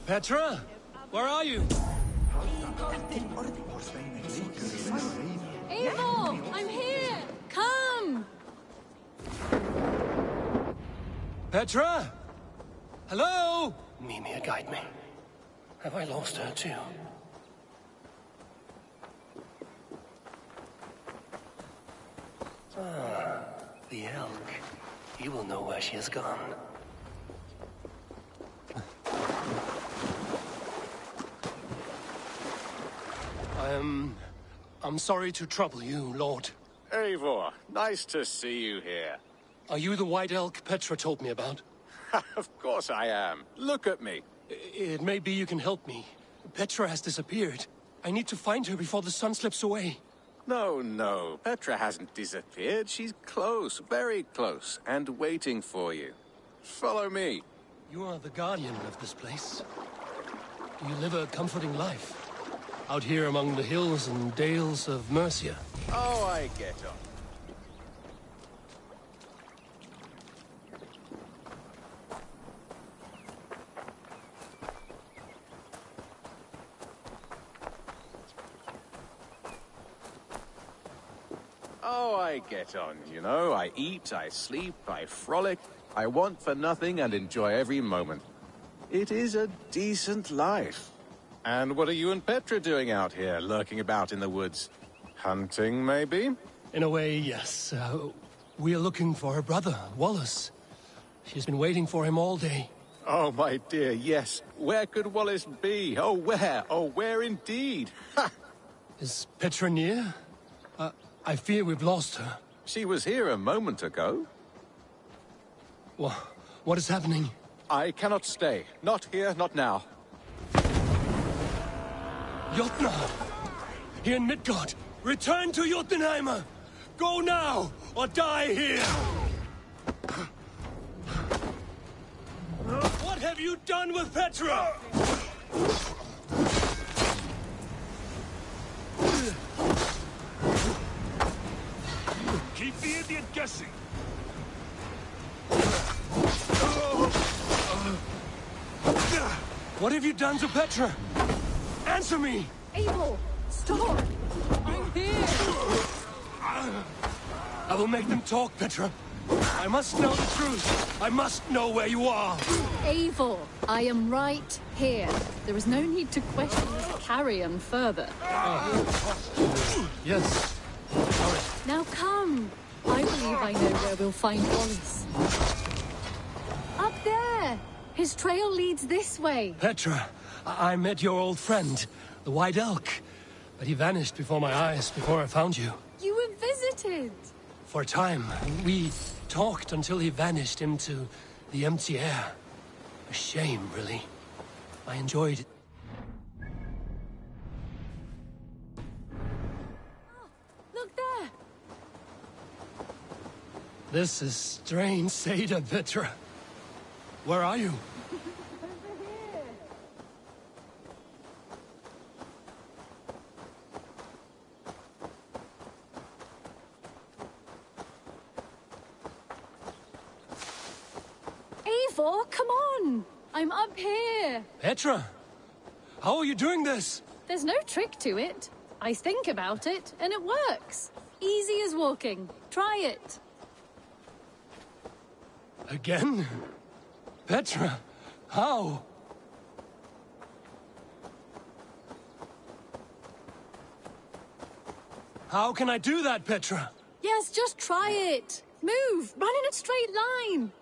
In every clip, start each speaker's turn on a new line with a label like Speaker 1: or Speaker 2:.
Speaker 1: Petra? Where are you?
Speaker 2: Eivor! I'm here! Come!
Speaker 1: Petra? Hello? Mimir, guide me. Have I lost her too? Ah, the elk. He will know where she has gone. I'm sorry to trouble you, Lord.
Speaker 3: Eivor, nice to see you here.
Speaker 1: Are you the white elk Petra told me about?
Speaker 3: Of course I am. Look at me.
Speaker 1: It may be you can help me. Petra has disappeared. I need to find her before the sun slips away.
Speaker 3: No. Petra hasn't disappeared. She's close, very close, and waiting for you. Follow me.
Speaker 1: You are the guardian of this place. Do you live a comforting life? Out here among the hills and dales of Mercia?
Speaker 3: Oh, I get on. Oh, I get on, you know. I eat, I sleep, I frolic. I want for nothing and enjoy every moment. It is a decent life. And what are you and Petra doing out here, lurking about in the woods? Hunting, maybe?
Speaker 1: In a way, yes. We are looking for her brother, Wallace. She's been waiting for him all day.
Speaker 3: Oh, my dear, yes. Where could Wallace be? Oh, where? Oh, where indeed? Ha!
Speaker 1: Is Petra near? I fear we've lost her.
Speaker 3: She was here a moment ago.
Speaker 1: What is happening?
Speaker 3: I cannot stay. Not here, not now.
Speaker 1: Jotnar! Here in Midgard! Return to Jotunheimer! Go now, or die here! What have you done with Petra?
Speaker 4: Keep the idiot guessing.
Speaker 1: What have you done to Petra? Answer me!
Speaker 2: Eivor! Stop! I'm here!
Speaker 1: I will make them talk, Petra. I must know the truth. I must know where you are.
Speaker 2: Eivor, I am right here. There is no need to question this carrion further.
Speaker 1: Yes. Sorry.
Speaker 2: Now come! I believe I know where we'll find Wallace. Up there! His trail leads this way.
Speaker 1: Petra, I met your old friend, the White Elk. But he vanished before my eyes, before I found you.
Speaker 2: You were visited!
Speaker 1: For a time, we talked until he vanished into the empty air. A shame, really. I enjoyed it.
Speaker 2: Look there!
Speaker 1: This is strange, Seda, Petra. Where are you?
Speaker 2: Eivor, come on! I'm up here!
Speaker 1: Petra! How are you doing this?
Speaker 2: There's no trick to it. I think about it, and it works. Easy as walking. Try it.
Speaker 1: Again? Petra, how? How can I do that, Petra?
Speaker 2: Yes, just try it. Move! Run in a straight line!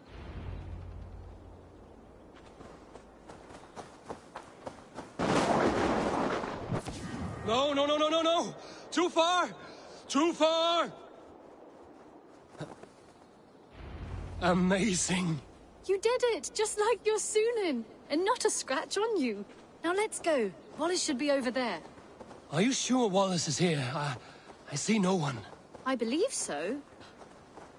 Speaker 1: No! Too far! Too far! Amazing.
Speaker 2: You did it, just like your Sunan, and not a scratch on you. Now let's go. Wallace should be over there.
Speaker 1: Are you sure Wallace is here? I see no one.
Speaker 2: I believe so.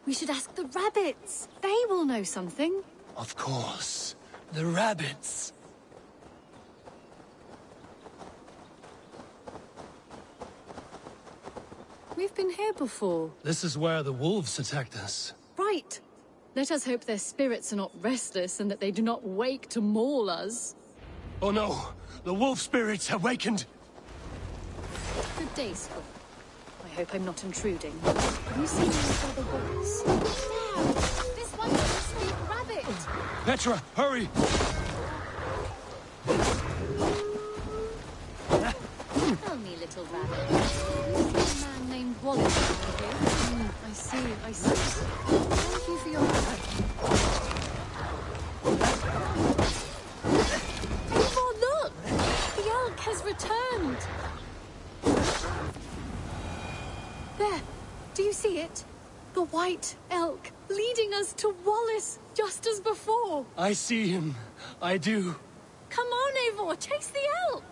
Speaker 2: We should ask the rabbits. They will know something.
Speaker 1: Of course. The rabbits.
Speaker 2: We've been here before.
Speaker 1: This is where the wolves attacked us.
Speaker 2: Right. Let us hope their spirits are not restless and that they do not wake to maul us.
Speaker 1: Oh no! The wolf spirits awakened!
Speaker 2: Good day, Skull. I hope I'm not intruding. Have you seen my brother Wallace? Now! This one is a sweet rabbit!
Speaker 1: Petra, hurry!
Speaker 2: Tell me, little rabbit. You see a man named Wallace around here? I see. Thank you for your help. Eivor, look! The elk has returned! There! Do you see it? The white elk leading us to Wallace, just as before!
Speaker 1: I see him. I do.
Speaker 2: Come on, Eivor, chase the elk!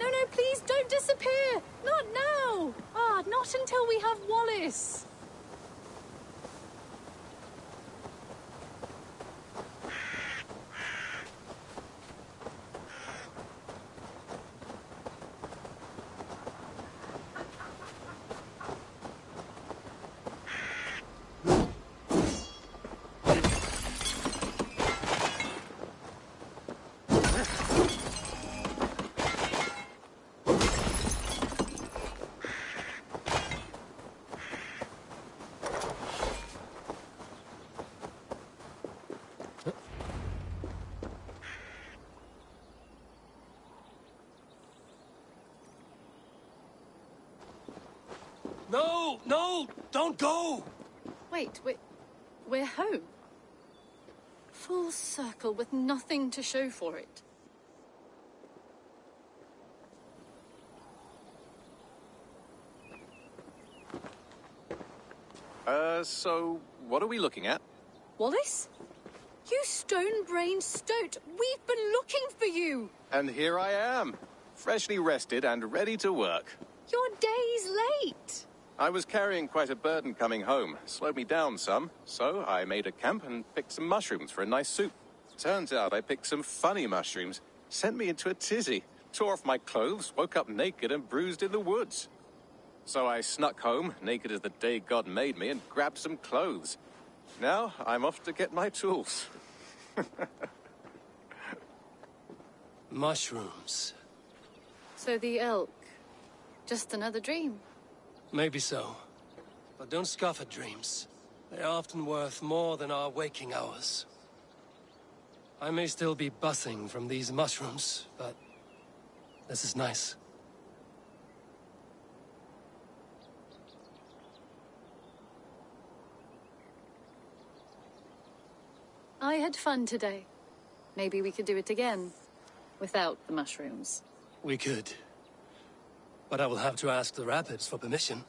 Speaker 2: No, please don't disappear! Not now! Not until we have Wallace!
Speaker 1: No! Don't go!
Speaker 2: Wait, we're home. Full circle with nothing to show for it.
Speaker 3: So what are we looking at?
Speaker 2: Wallace? You stone-brained stoat! We've been looking for you!
Speaker 3: And here I am, freshly rested and ready to work.
Speaker 2: You're days late!
Speaker 3: I was carrying quite a burden coming home. Slowed me down some, so I made a camp and picked some mushrooms for a nice soup. Turns out I picked some funny mushrooms. Sent me into a tizzy. Tore off my clothes, woke up naked and bruised in the woods. So I snuck home, naked as the day God made me, and grabbed some clothes. Now I'm off to get my tools.
Speaker 1: Mushrooms.
Speaker 2: So the elk. Just another dream.
Speaker 1: Maybe so. But don't scoff at dreams. They're often worth more than our waking hours. I may still be buzzing from these mushrooms, but this is nice.
Speaker 2: I had fun today. Maybe we could do it again. Without the mushrooms.
Speaker 1: We could. But I will have to ask the rabbits for permission.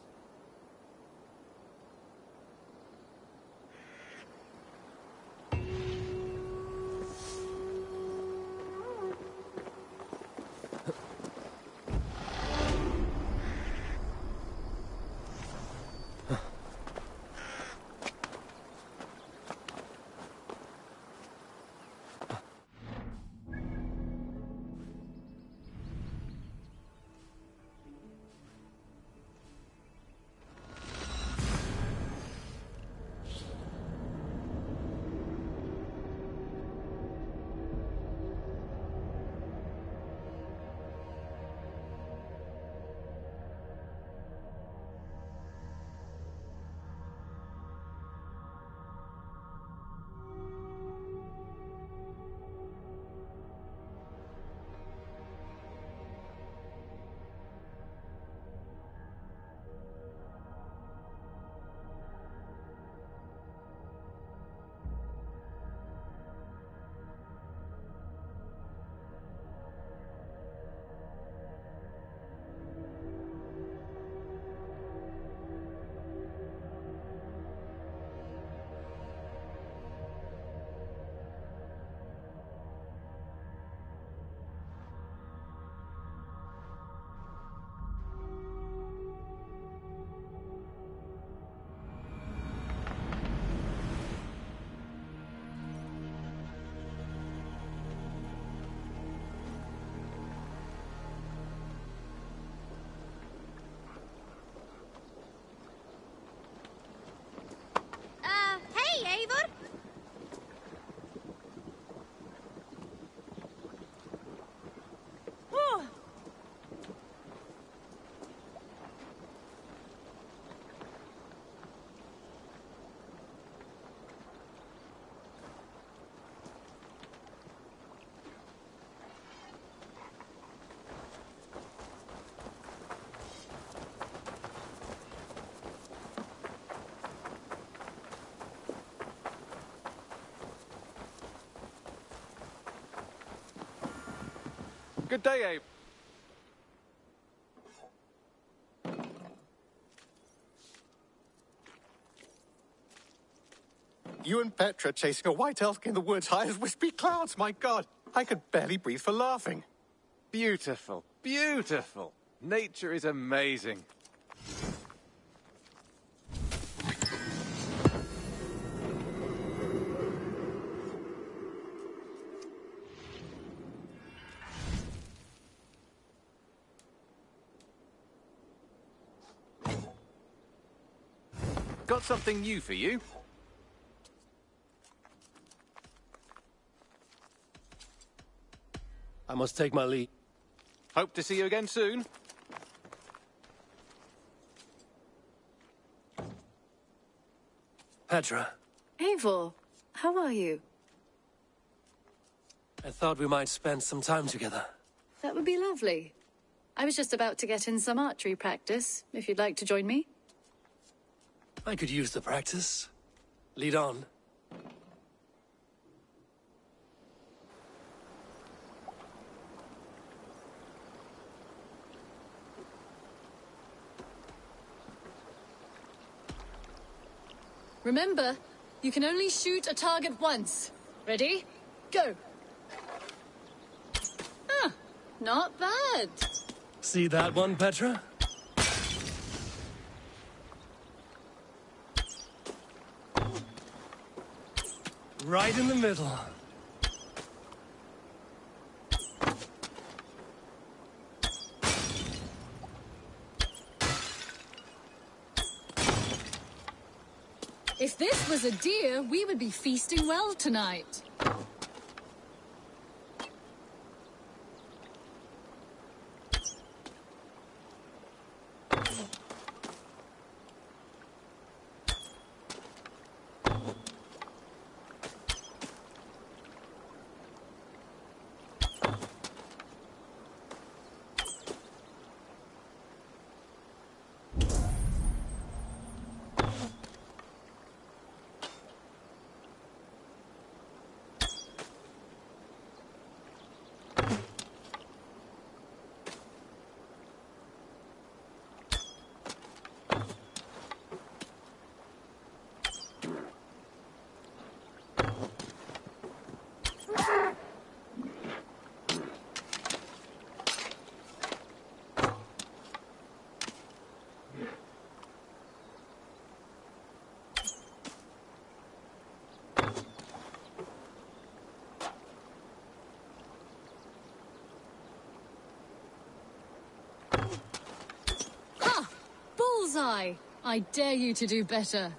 Speaker 3: Good day, Abe.
Speaker 5: You and Petra chasing a white elk in the woods high as wispy clouds, my God! I could barely breathe for laughing.
Speaker 3: Beautiful, beautiful. Nature is amazing. Got something new for you.
Speaker 1: I must take my leave.
Speaker 3: Hope to see you again soon.
Speaker 1: Petra,
Speaker 2: Eivor, how are you?
Speaker 1: I thought we might spend some time together.
Speaker 2: That would be lovely. I was just about to get in some archery practice, if you'd like to join me.
Speaker 1: I could use the practice. Lead on.
Speaker 2: Remember, you can only shoot a target once. Ready? Go! Ah, not bad.
Speaker 1: See that one, Petra? Right in the middle.
Speaker 2: If this was a deer, we would be feasting well tonight. Bullseye! I dare you to do better.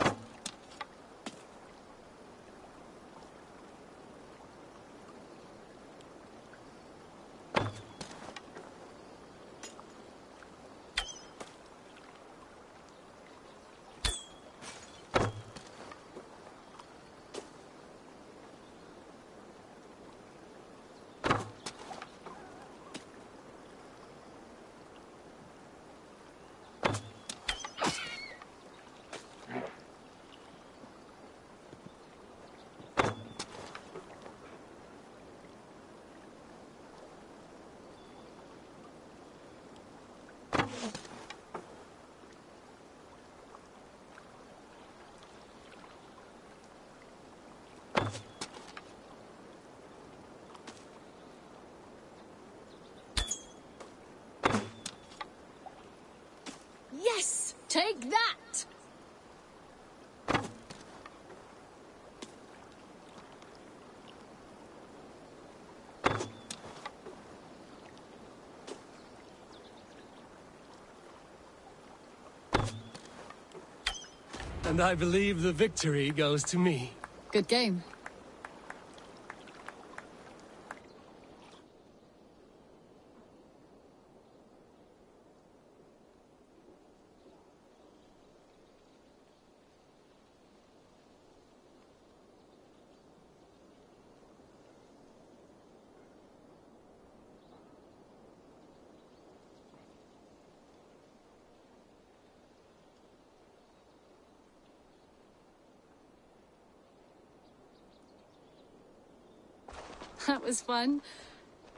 Speaker 2: Yes! Take that!
Speaker 1: And I believe the victory goes to me.
Speaker 2: Good game. That was fun.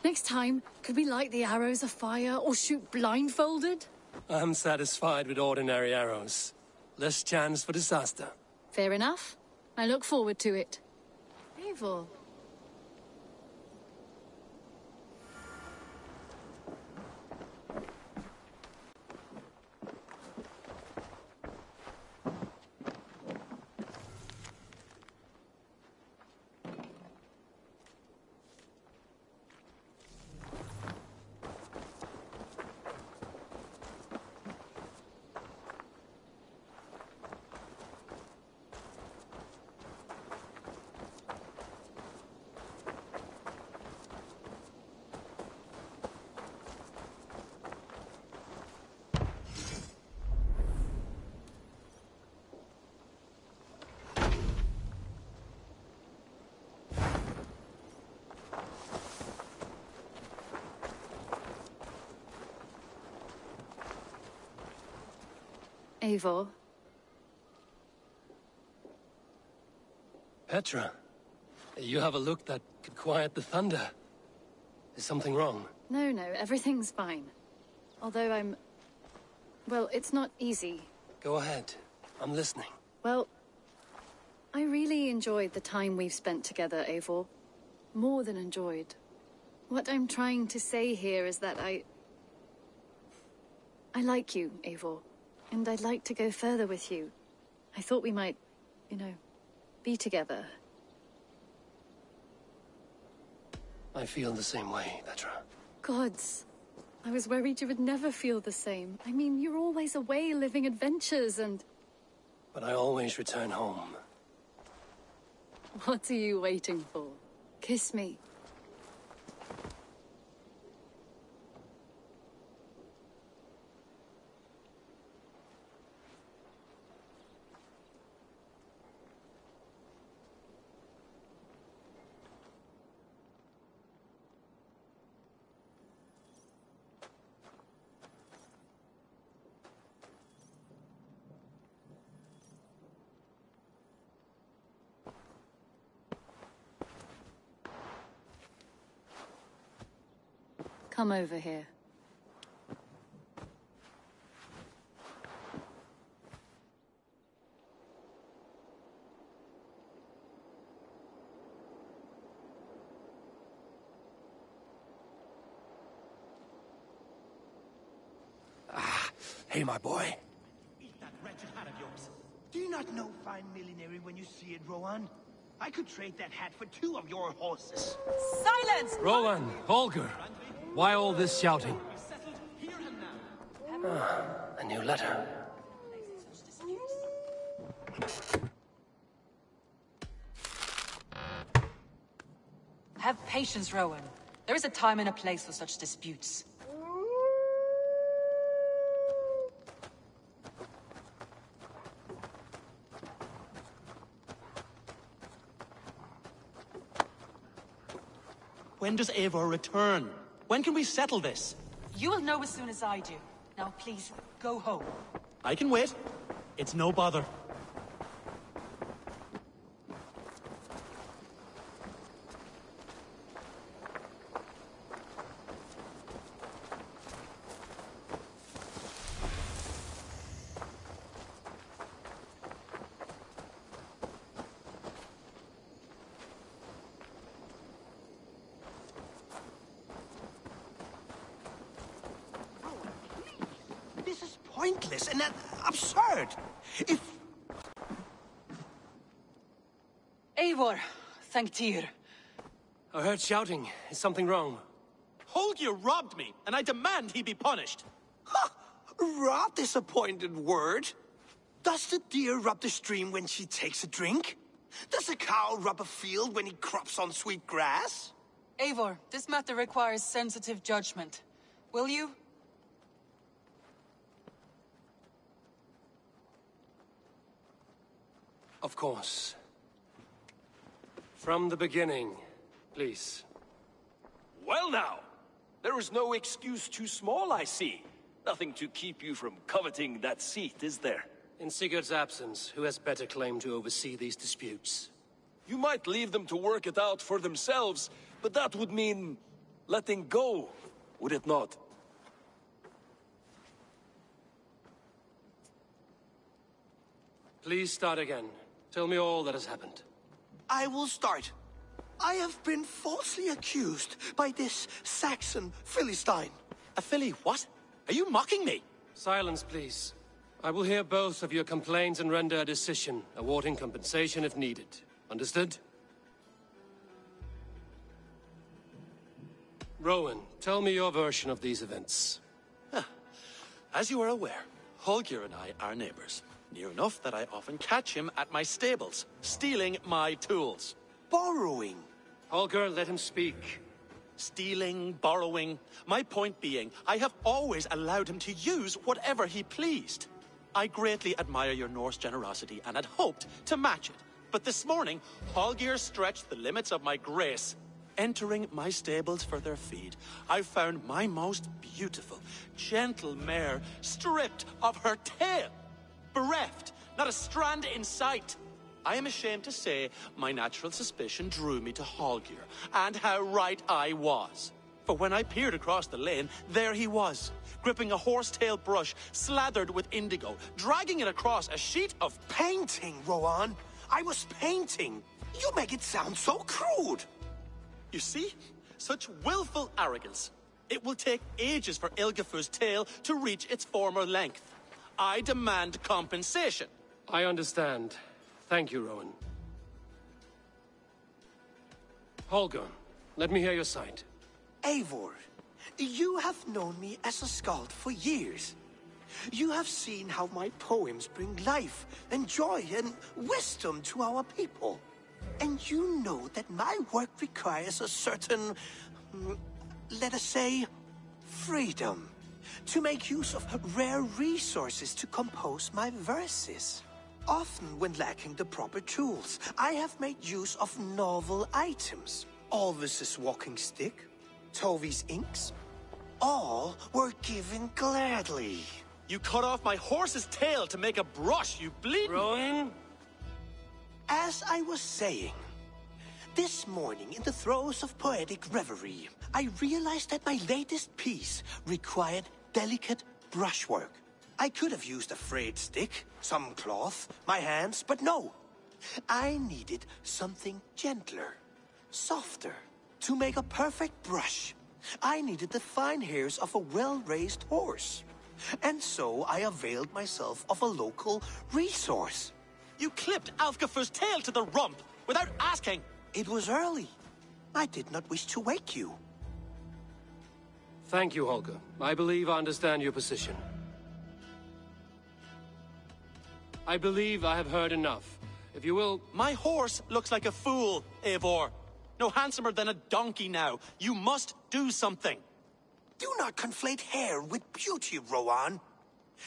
Speaker 2: Next time, could we light the arrows afire or shoot blindfolded?
Speaker 1: I'm satisfied with ordinary arrows. Less chance for disaster.
Speaker 2: Fair enough. I look forward to it. Eivor. Eivor.
Speaker 1: Petra, you have a look that could quiet the thunder. Is something wrong?
Speaker 2: No, everything's fine. Although well, it's not easy.
Speaker 1: Go ahead. I'm listening.
Speaker 2: Well, I really enjoyed the time we've spent together, Eivor. More than enjoyed. What I'm trying to say here is that I like you, Eivor. And I'd like to go further with you. I thought we might, be together.
Speaker 1: I feel the same way, Petra.
Speaker 2: Gods. I was worried you would never feel the same. I mean, you're always away living adventures and...
Speaker 1: But I always return home.
Speaker 2: What are you waiting for? Kiss me. Come over here.
Speaker 1: Hey, my boy.
Speaker 6: Eat that wretched hat of yours. Do you not know fine millinery when you see it, Rowan? I could trade that hat for 2 of your horses.
Speaker 7: Silence!
Speaker 1: Rowan, Holger, why all this shouting? A new letter.
Speaker 7: Have patience, Rowan. There is a time and a place for such disputes.
Speaker 6: When does Eivor return? When can we settle this?
Speaker 7: You will know as soon as I do. Now please, go home.
Speaker 6: I can wait. It's no bother. This is pointless and absurd. If...
Speaker 7: Eivor, thank Tyr.
Speaker 1: I heard shouting. Is something wrong?
Speaker 6: Holger robbed me, and I demand he be punished. Ha! Robbed is a pointed word. Does the deer rub the stream when she takes a drink? Does a cow rub a field when he crops on sweet grass?
Speaker 7: Eivor, this matter requires sensitive judgment. Will you?
Speaker 1: Of course. From the beginning, please.
Speaker 4: Well now, there is no excuse too small, I see. Nothing to keep you from coveting that seat, is there?
Speaker 1: In Sigurd's absence, who has better claim to oversee these disputes?
Speaker 4: You might leave them to work it out for themselves, but that would mean... letting go, would it not?
Speaker 1: Please start again. Tell me all that has happened.
Speaker 6: I will start. I have been falsely accused by this Saxon Philistine.
Speaker 8: A Philly what? Are you mocking me?
Speaker 1: Silence, please. I will hear both of your complaints and render a decision, awarding compensation if needed. Understood? Rowan, tell me your version of these events.
Speaker 8: As you are aware, Holger and I are neighbors. Near enough that I often catch him at my stables, stealing my tools.
Speaker 6: Borrowing.
Speaker 1: Holger, let him speak.
Speaker 8: Stealing, borrowing. My point being, I have always allowed him to use whatever he pleased. I greatly admire your Norse generosity and had hoped to match it. But this morning, Holger stretched the limits of my grace. Entering my stables for their feed, I found my most beautiful, gentle mare stripped of her tail. Bereft, not a strand in sight. I am ashamed to say my natural suspicion drew me to Holger, and how right I was. For when I peered across the lane, there he was, gripping a horsetail brush slathered with indigo, dragging it across a sheet of...
Speaker 6: Painting, Rowan. I was painting. You make it sound so crude.
Speaker 8: You see? Such willful arrogance. It will take ages for Ilgafur's tail to reach its former length. I demand compensation.
Speaker 1: I understand. Thank you, Rowan. Holger, let me hear your side.
Speaker 6: Eivor, you have known me as a skald for years. You have seen how my poems bring life and joy and wisdom to our people. And you know that my work requires a certain, let us say, freedom, to make use of rare resources to compose my verses. Often when lacking the proper tools, I have made use of novel items. Alvis's walking stick, Tovi's inks, all were given gladly.
Speaker 8: You cut off my horse's tail to make a brush, you bleeding...
Speaker 1: Rowan?
Speaker 6: As I was saying, this morning in the throes of poetic reverie, I realized that my latest piece required delicate brushwork. I could have used a frayed stick, some cloth, my hands, but no. I needed something gentler, softer. To make a perfect brush, I needed the fine hairs of a well-raised horse. And so I availed myself of a local resource.
Speaker 8: You clipped Alfgafur's tail to the rump without asking.
Speaker 6: It was early. I did not wish to wake you.
Speaker 1: Thank you, Holger. I believe I understand your position. I believe I have heard enough. If you will...
Speaker 8: My horse looks like a fool, Eivor. No handsomer than a donkey now. You must do something.
Speaker 6: Do not conflate hair with beauty, Rowan.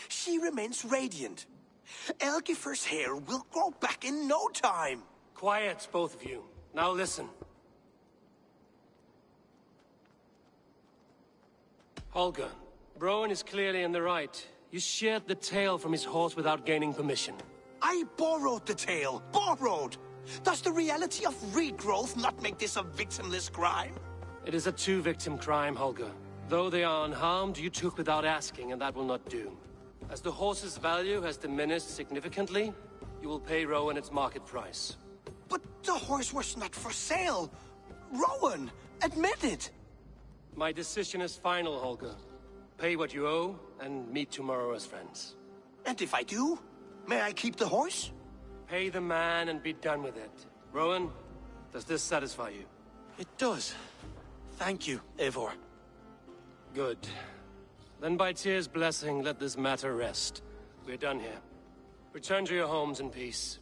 Speaker 6: She remains radiant. Elgifur's hair will grow back in no time.
Speaker 1: Quiet, both of you. Now listen. Holger, Rowan is clearly in the right. You sheared the tail from his horse without gaining permission.
Speaker 6: I borrowed the tail. Borrowed! Does the reality of regrowth not make this a victimless crime?
Speaker 1: It is a two-victim crime, Holger. Though they are unharmed, you took without asking, and that will not do. As the horse's value has diminished significantly, you will pay Rowan its market price.
Speaker 6: But the horse was not for sale. Rowan, admit it.
Speaker 1: My decision is final, Holger. Pay what you owe, and meet tomorrow as friends.
Speaker 6: And if I do, may I keep the horse?
Speaker 1: Pay the man and be done with it. Rowan, does this satisfy you?
Speaker 8: It does. Thank you, Eivor.
Speaker 1: Good. Then by Tyr's blessing, let this matter rest. We're done here. Return to your homes in peace.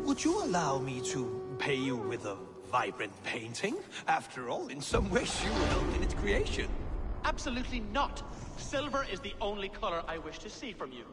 Speaker 6: Would you allow me to pay you with a vibrant painting? After all, in some ways you helped in its creation.
Speaker 8: Absolutely not. Silver is the only color I wish to see from you.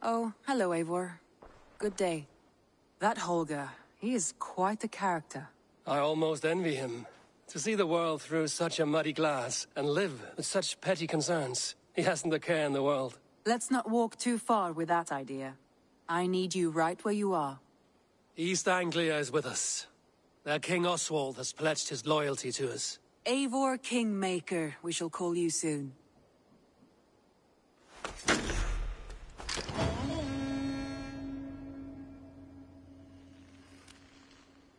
Speaker 9: Oh, hello, Eivor. Good day. That Holger, he is quite a character.
Speaker 1: I almost envy him. To see the world through such a muddy glass, and live with such petty concerns. He hasn't a care in the world.
Speaker 9: Let's not walk too far with that idea. I need you right where you are.
Speaker 1: East Anglia is with us. Their King Oswald has pledged his loyalty to us.
Speaker 9: Eivor Kingmaker, we shall call you soon.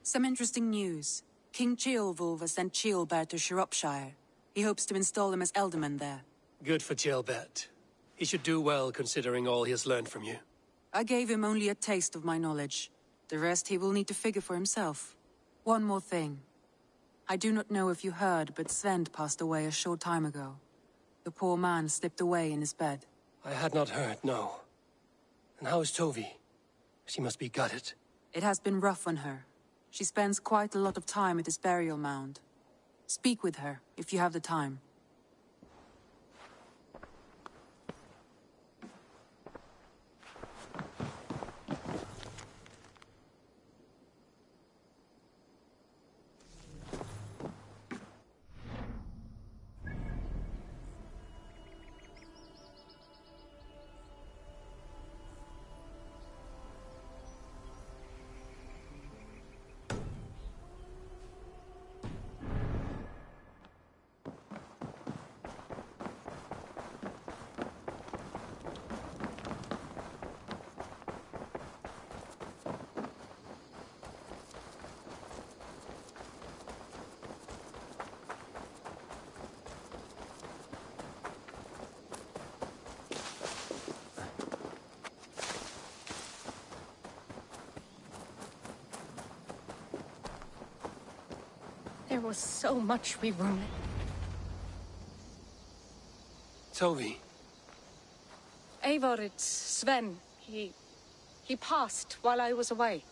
Speaker 9: Some interesting news. King Ceolwulf has sent Ceolbert to Shropshire. He hopes to install him as Elderman there.
Speaker 1: Good for Ceolbert. He should do well considering all he has learned from you.
Speaker 9: I gave him only a taste of my knowledge. The rest he will need to figure for himself. One more thing. I do not know if you heard, but Sven passed away a short time ago. The poor man slipped away in his bed.
Speaker 1: I had not heard, no. And how is Tovi? She must be gutted.
Speaker 9: It has been rough on her. She spends quite a lot of time at his burial mound. Speak with her, if you have the time.
Speaker 2: There was so much we were missing.
Speaker 1: Tovi.
Speaker 2: Eivor, it's Sven. He passed while I was away.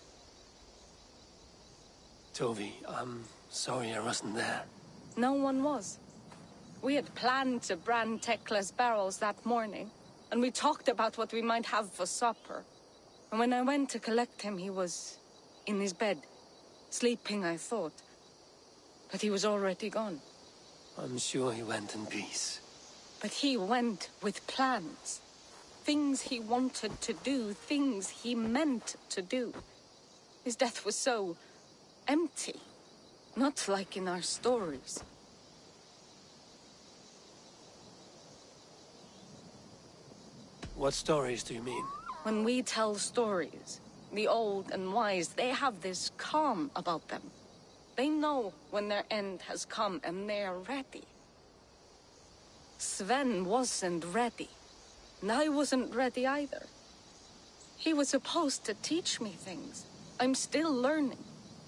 Speaker 1: Tovi, I'm sorry I wasn't there.
Speaker 2: No one was. We had planned to brand Tekla's barrels that morning, and we talked about what we might have for supper. And when I went to collect him, he was in his bed. Sleeping, I thought. But he was already gone.
Speaker 1: I'm sure he went in peace.
Speaker 2: But he went with plans. Things he wanted to do, things he meant to do. His death was so empty. Not like in our stories.
Speaker 1: What stories do you mean?
Speaker 2: When we tell stories, the old and wise, they have this calm about them. They know when their end has come and they are ready. Sven wasn't ready. And I wasn't ready either. He was supposed to teach me things. I'm still learning.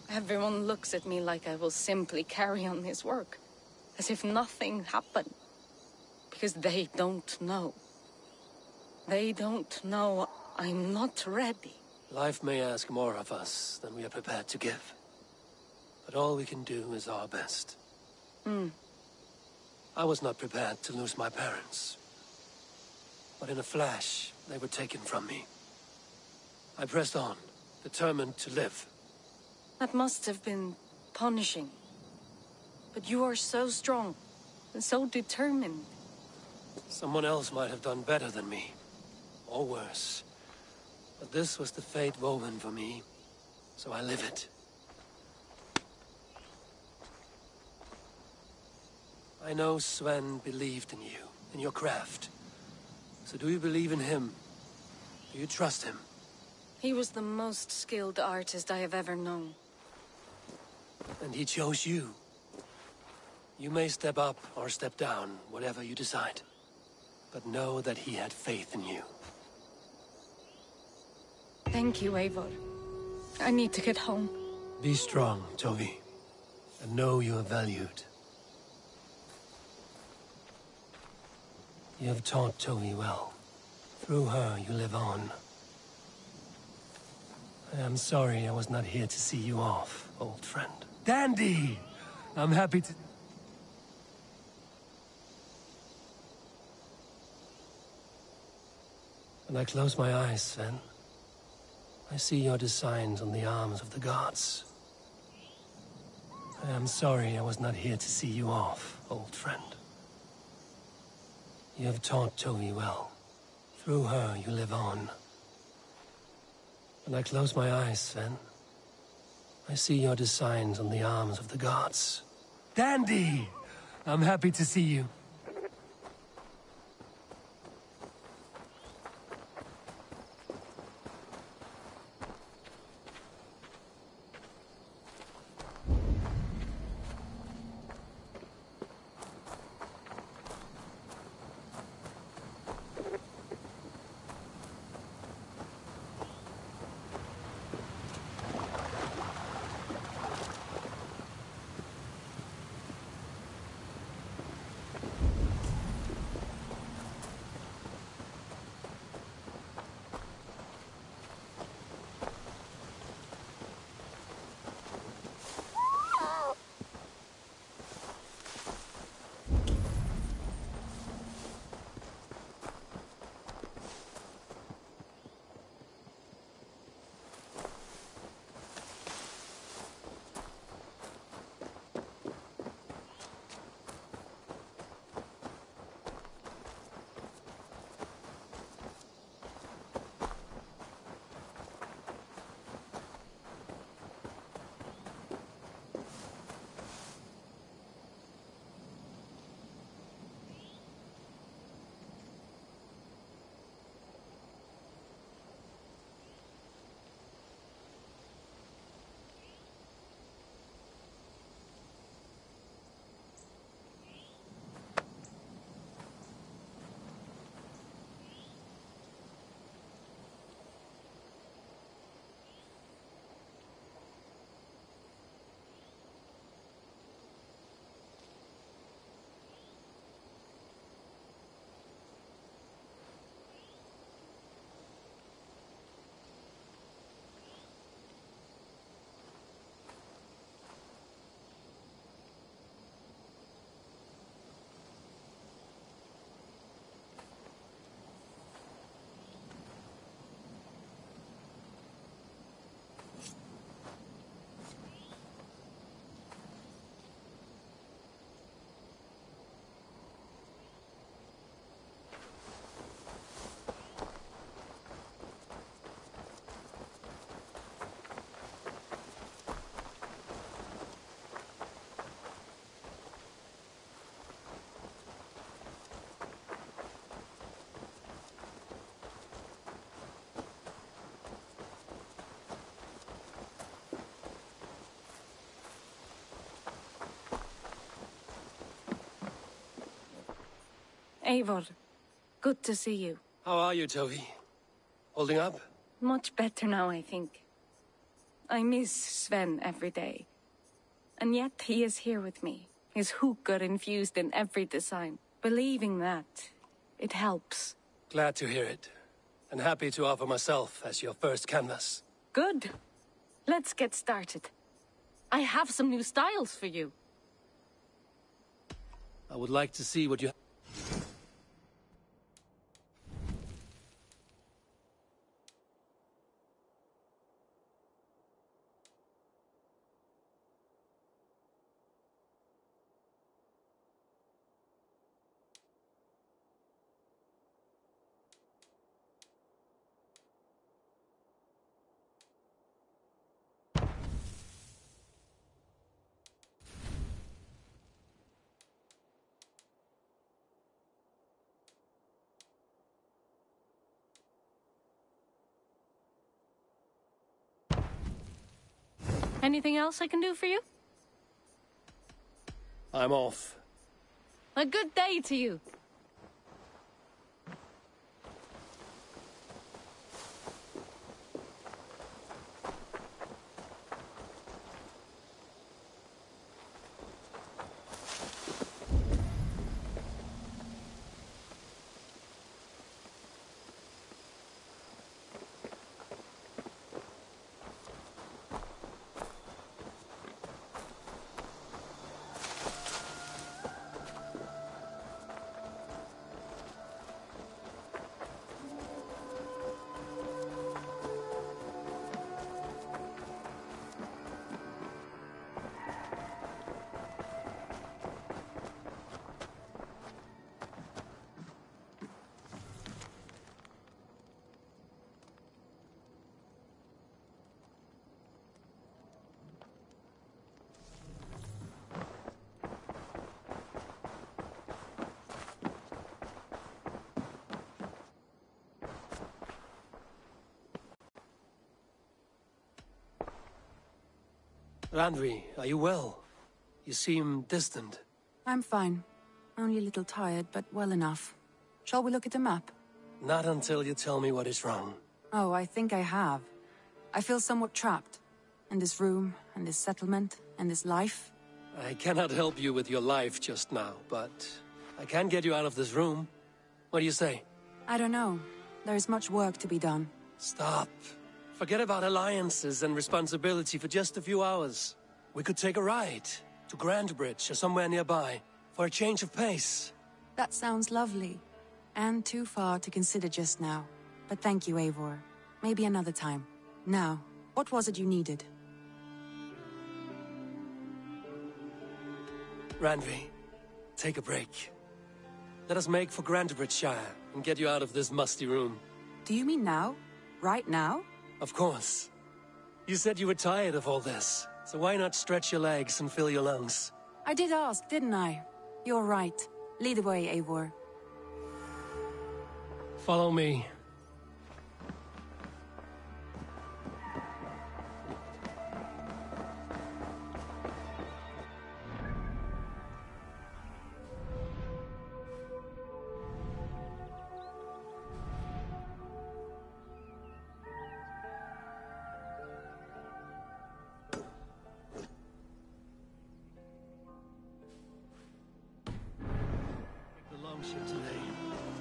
Speaker 2: Everyone looks at me like I will simply carry on his work. As if nothing happened. Because they don't know. They don't know I'm not ready.
Speaker 1: Life may ask more of us than we are prepared to give. But all we can do is our best. I was not prepared to lose my parents. But in a flash, they were taken from me. I pressed on, determined to live.
Speaker 2: That must have been punishing. But you are so strong, and so determined.
Speaker 1: Someone else might have done better than me. Or worse. But this was the fate woven for me, so I live it. I know Sven believed in you, in your craft. So do you believe in him? Do you trust him?
Speaker 2: He was the most skilled artist I have ever known.
Speaker 1: And he chose you. You may step up or step down, whatever you decide. But know that he had faith in you.
Speaker 2: Thank you, Eivor. I need to get home.
Speaker 1: Be strong, Tovi. And know you are valued. You have taught Tovi well. Through her, you live on. I am sorry I was not here to see you off, old friend. Dandy! I'm happy to... When I close my eyes, Sven, I see your designs on the arms of the gods. I am sorry I was not here to see you off, old friend. You have taught Tovi well. Through her, you live on. When I close my eyes, Sven, I see your designs on the arms of the gods. Dandy! I'm happy to see you.
Speaker 2: Eivor, good to see you.
Speaker 1: How are you, Tovi? Holding up?
Speaker 2: Much better now, I think. I miss Sven every day. And yet he is here with me. His hookah infused in every design. Believing that, it helps.
Speaker 1: Glad to hear it. And happy to offer myself as your first canvas.
Speaker 2: Good. Let's get started. I have some new styles for you.
Speaker 1: I would like to see what you...
Speaker 2: Anything else I can do for you?
Speaker 1: I'm off.
Speaker 2: A good day to you.
Speaker 1: Randvi, are you well? You seem distant.
Speaker 9: I'm fine. Only a little tired, but well enough. Shall we look at the map?
Speaker 1: Not until you tell me what is wrong.
Speaker 9: Oh, I think I have. I feel somewhat trapped. In this room, and this settlement, and this life.
Speaker 1: I cannot help you with your life just now, but I can get you out of this room. What do you say?
Speaker 9: I don't know. There is much work to be done.
Speaker 1: Stop. Forget about alliances and responsibility for just a few hours. We could take a ride to Grandbridge or somewhere nearby for a change of pace.
Speaker 9: That sounds lovely. And too far to consider just now. But thank you, Eivor. Maybe another time. Now, what was it you needed?
Speaker 1: Randvi, take a break. Let us make for Grandbridgeshire and get you out of this musty room.
Speaker 9: Do you mean now? Right now?
Speaker 1: Of course. You said you were tired of all this, so why not stretch your legs and fill your lungs?
Speaker 9: I did ask, didn't I? You're right. Lead the way, Eivor.
Speaker 1: Follow me.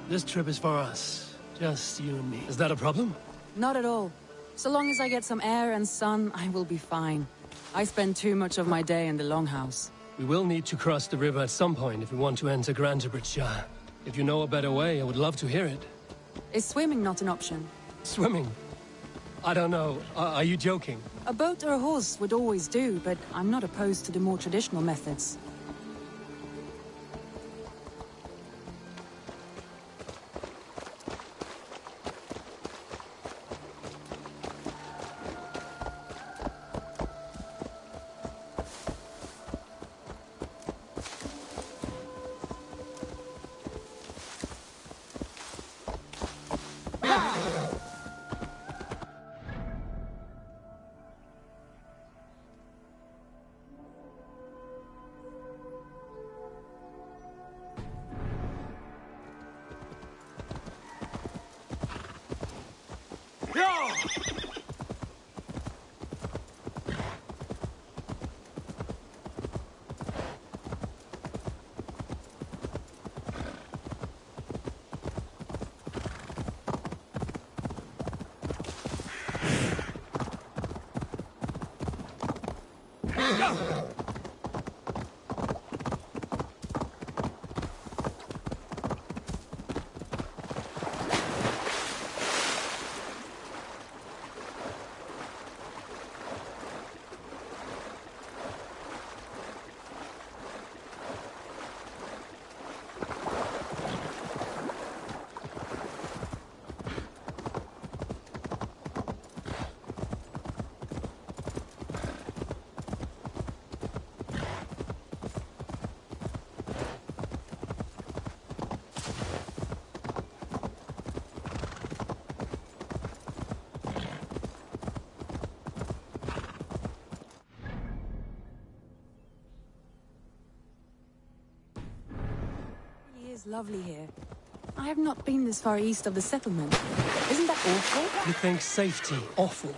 Speaker 1: This trip is for us. Just you and me. Is that a problem?
Speaker 9: Not at all. So long as I get some air and sun, I will be fine. I spend too much of my day in the Longhouse.
Speaker 1: We will need to cross the river at some point if we want to enter Grandbridgeshire. If you know a better way, I would love to hear it.
Speaker 9: Is swimming not an option?
Speaker 1: Swimming? I don't know. Are you joking?
Speaker 9: A boat or a horse would always do, but I'm not opposed to the more traditional methods. It's lovely here. I have not been this far east of the settlement. Isn't that awful?
Speaker 1: You think safety awful?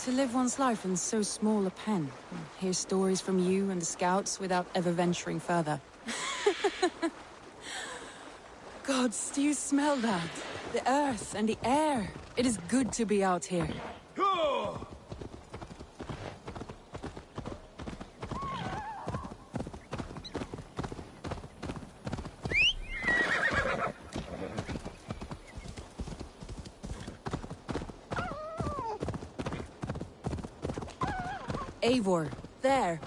Speaker 9: To live one's life in so small a pen. Hear stories from you and the scouts without ever venturing further. Gods, do you smell that? The earth and the air. It is good to be out here. Eivor, there.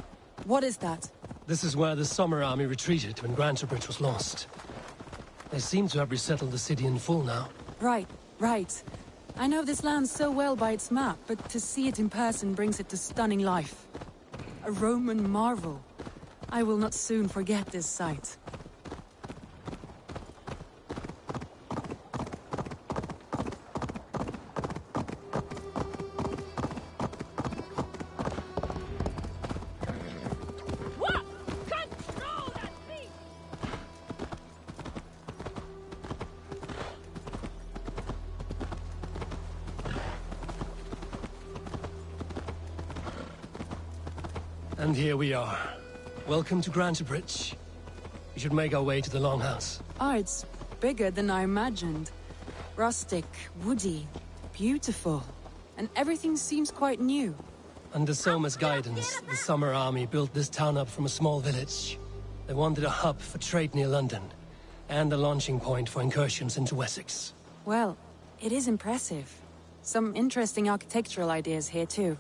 Speaker 9: What is that?
Speaker 1: This is where the Summer Army retreated when Grantebridge was lost. They seem to have resettled the city in full now.
Speaker 9: Right, right. I know this land so well by its map, but to see it in person brings it to stunning life. A Roman marvel. I will not soon forget this sight.
Speaker 1: And here we are. Welcome to Grantebridge. We should make our way to the Longhouse.
Speaker 9: Oh, it's bigger than I imagined. Rustic, woody, beautiful. And everything seems quite new.
Speaker 1: Under Soma's guidance, the Summer Army built this town up from a small village. They wanted a hub for trade near London, and a launching point for incursions into Wessex.
Speaker 9: Well, it is impressive. Some interesting architectural ideas here too.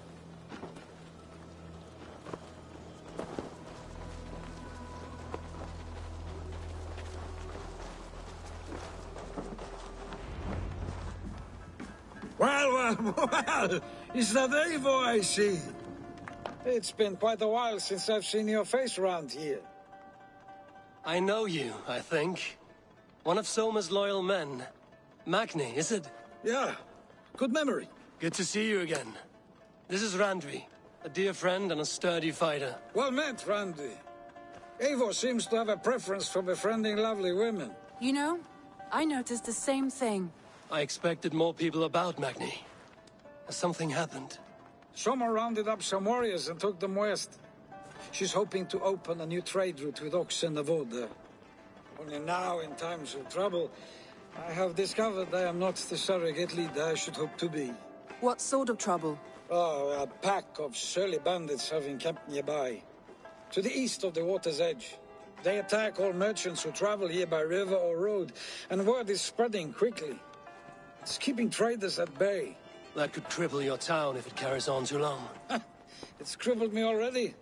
Speaker 10: Well, is that Eivor I see? It's been quite a while since I've seen your face around here.
Speaker 1: I know you, I think. One of Soma's loyal men. Magni, is it?
Speaker 10: Yeah, good memory.
Speaker 1: Good to see you again. This is Randvi, a dear friend and a sturdy fighter.
Speaker 10: Well met, Randy. Eivor seems to have a preference for befriending lovely women.
Speaker 9: You know, I noticed the same thing.
Speaker 1: I expected more people about Magni. Has something happened?
Speaker 10: Soma rounded up some warriors and took them west. She's hoping to open a new trade route with Oxen of Order. Only now, in times of trouble, I have discovered I am not the surrogate leader I should hope to be.
Speaker 9: What sort of trouble?
Speaker 10: Oh, a pack of surly bandits have encamped nearby. To the east of the water's edge. They attack all merchants who travel here by river or road, and word is spreading quickly. It's keeping traders at bay.
Speaker 1: That could cripple your town if it carries on too long.
Speaker 10: It's crippled me already.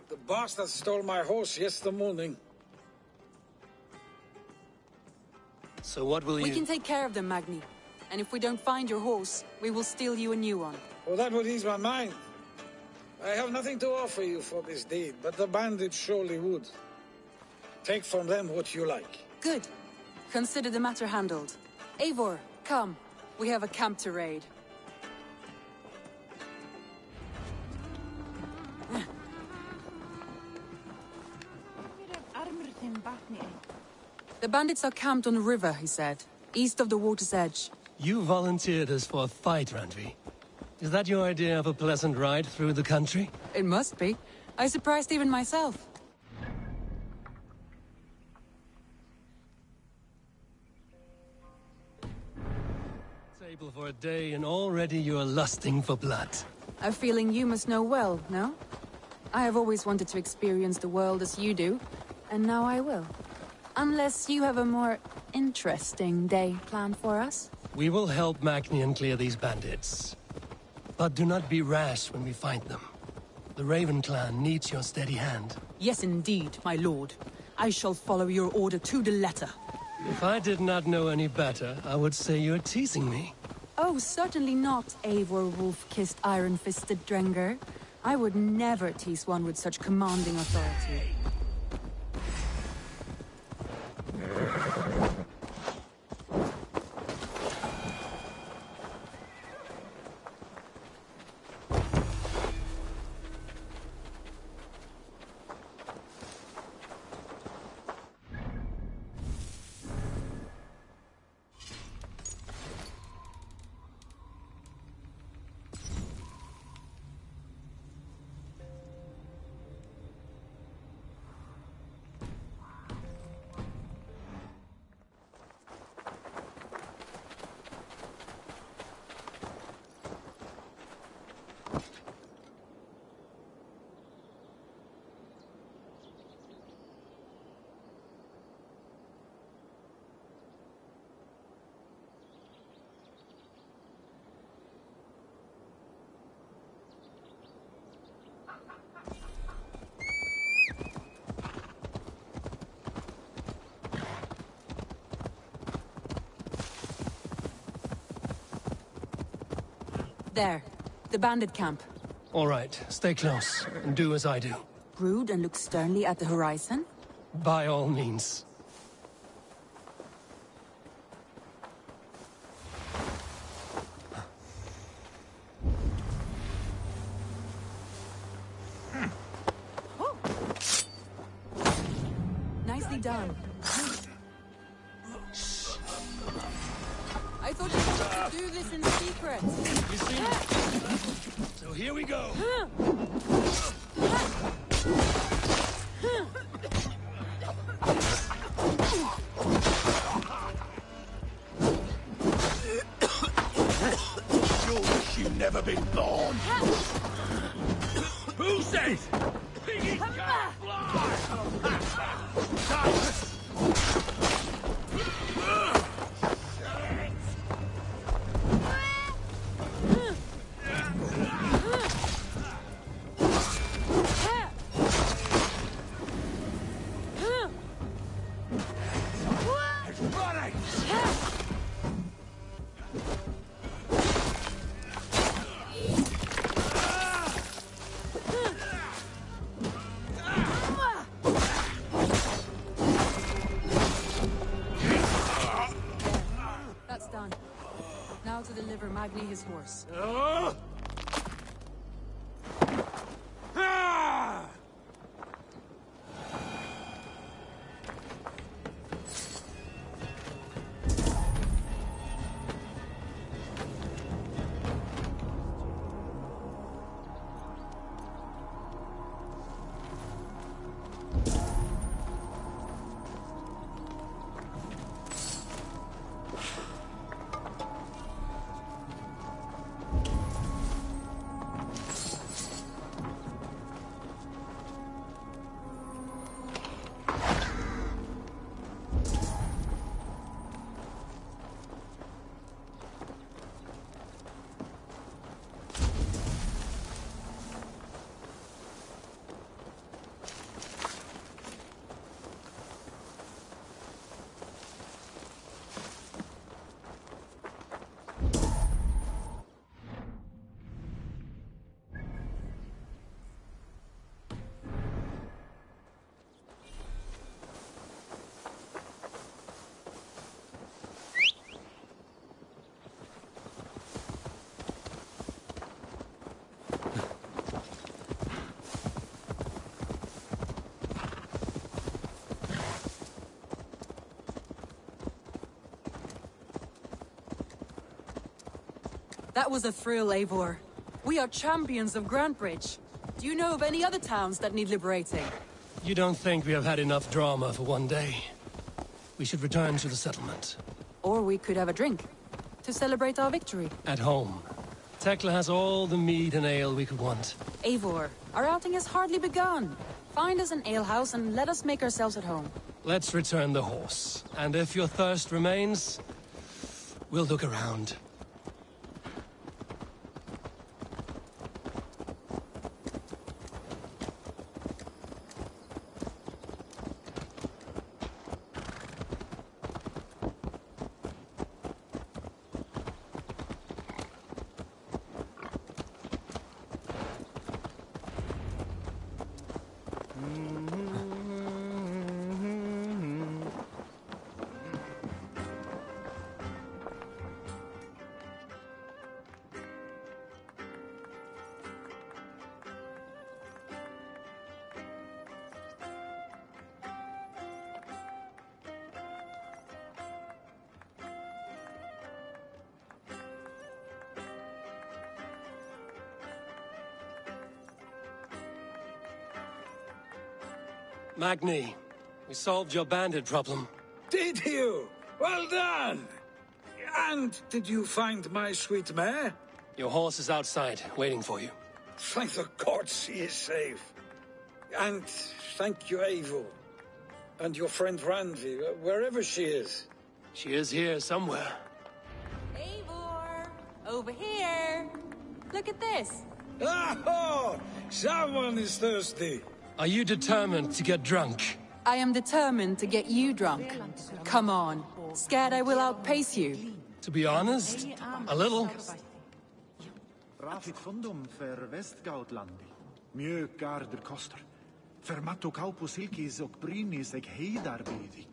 Speaker 10: The bastard stole my horse yesterday morning.
Speaker 1: So what will you...
Speaker 9: We can take care of them, Magni. And if we don't find your horse, we will steal you a new one.
Speaker 10: Well, that would ease my mind. I have nothing to offer you for this deed, but the bandits surely would. Take from them what you like.
Speaker 9: Good. Consider the matter handled. Eivor, come. We have a camp to raid. The bandits are camped on the river, he said. East of the water's edge.
Speaker 1: You volunteered us for a fight, Randvi. Is that your idea of a pleasant ride through the country?
Speaker 9: It must be. I surprised even myself.
Speaker 1: Table for a day and already you are lusting for blood.
Speaker 9: A feeling you must know well, no? I have always wanted to experience the world as you do, and now I will. Unless you have a more interesting day planned for us?
Speaker 1: We will help Magnian clear these bandits. But do not be rash when we find them. The Raven clan needs your steady hand.
Speaker 9: Yes, indeed, my lord. I shall follow your order to the letter.
Speaker 1: If I did not know any better, I would say you're teasing me.
Speaker 9: Oh, certainly not, Eivor wolf-kissed iron-fisted Drenger. I would never tease one with such commanding authority. There. The bandit camp.
Speaker 1: All right, stay close, and do as I do.
Speaker 9: Brood and look sternly at the horizon?
Speaker 1: By all means.
Speaker 9: Nicely done. I thought you wanted to do this in secret.
Speaker 1: You see? So here we go.
Speaker 4: You wish you'd never been born. Who says piggies can't fly?
Speaker 9: That's done. Now to deliver Magni his horse. That was a thrill, Eivor. We are champions of Grantbridge. Do you know of any other towns that need liberating?
Speaker 1: You don't think we have had enough drama for one day? We should return to the settlement.
Speaker 9: Or we could have a drink, to celebrate our victory.
Speaker 1: At home. Tekla has all the mead and ale we could want.
Speaker 9: Eivor, our outing has hardly begun. Find us an alehouse and let us make ourselves at home.
Speaker 1: Let's return the horse. And if your thirst remains, we'll look around. Magni, we solved your bandit problem.
Speaker 10: Did you? Well done! And did you find my sweet mare?
Speaker 1: Your horse is outside, waiting for you.
Speaker 10: Thank the gods he is safe. And thank you, Eivor. And your friend Randvi, wherever she is.
Speaker 1: She is here somewhere.
Speaker 9: Eivor! Over here! Look at this!
Speaker 10: Oh! Someone is thirsty!
Speaker 1: Are you determined to get drunk?
Speaker 9: I am determined to get you drunk. Come on. Scared I will outpace you?
Speaker 1: To be honest, a little.
Speaker 11: Rafit fundum för Västgautlandi. Mjög garder koster. För matto kaupo silkis och brynis eg heidarbydig.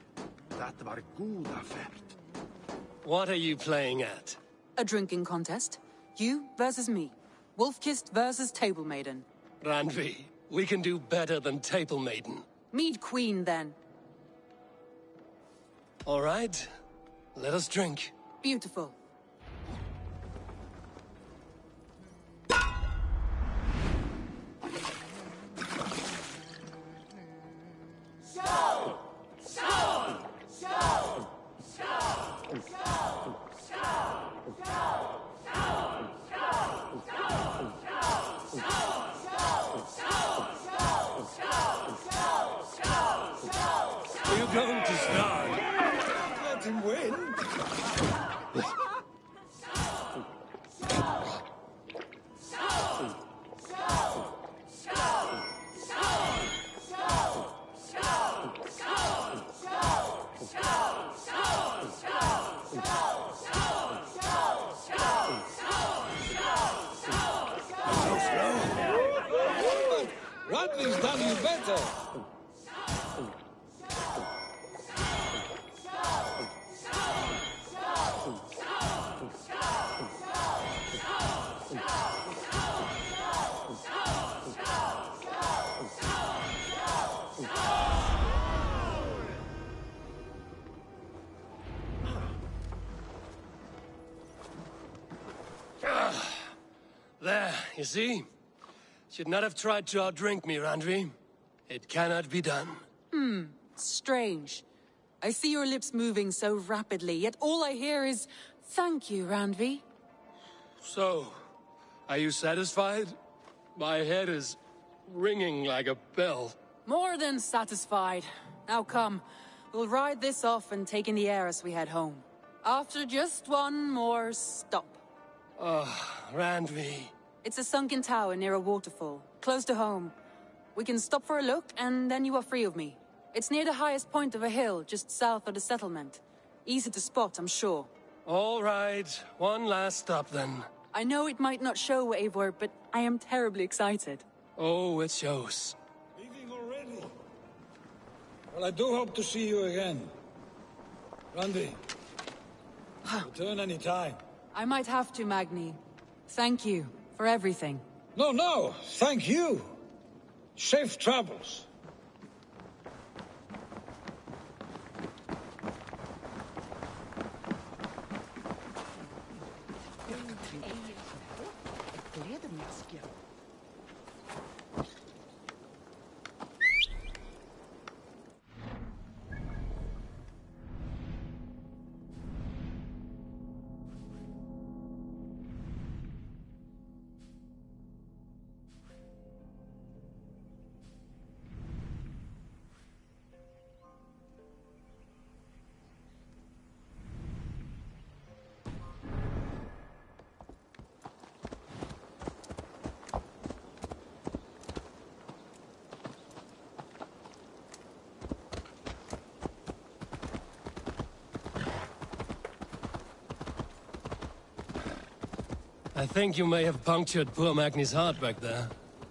Speaker 11: Det var goda färd.
Speaker 1: What are you playing at?
Speaker 9: A drinking contest. You versus me. Wolf-kissed versus Table Maiden.
Speaker 1: Randvi, we can do better than Table Maiden.
Speaker 9: Mead Queen, then.
Speaker 1: All right. Let us drink.
Speaker 9: Beautiful.
Speaker 1: Are you going to start?
Speaker 10: Let him win. Radley's done you better.
Speaker 1: There, you see? Should not have tried to outdrink me, Randvi. It cannot be done.
Speaker 9: Strange. I see your lips moving so rapidly, yet all I hear is, "Thank you, Randvi."
Speaker 1: So, are you satisfied? My head is ringing like a bell.
Speaker 9: More than satisfied. Now come, we'll ride this off and take in the air as we head home. After just one more stop.
Speaker 1: Randvi.
Speaker 9: It's a sunken tower near a waterfall, close to home. We can stop for a look, and then you are free of me. It's near the highest point of a hill, just south of the settlement. Easy to spot, I'm sure.
Speaker 1: All right, one last stop then.
Speaker 9: I know it might not show, Eivor, but I am terribly excited.
Speaker 1: Oh, it shows.
Speaker 10: Leaving already? Well, I do hope to see you again. Randy. Return any time.
Speaker 9: I might have to, Magni. Thank you for everything.
Speaker 10: No, thank you. Safe travels.
Speaker 1: I think you may have punctured poor Magni's heart back there.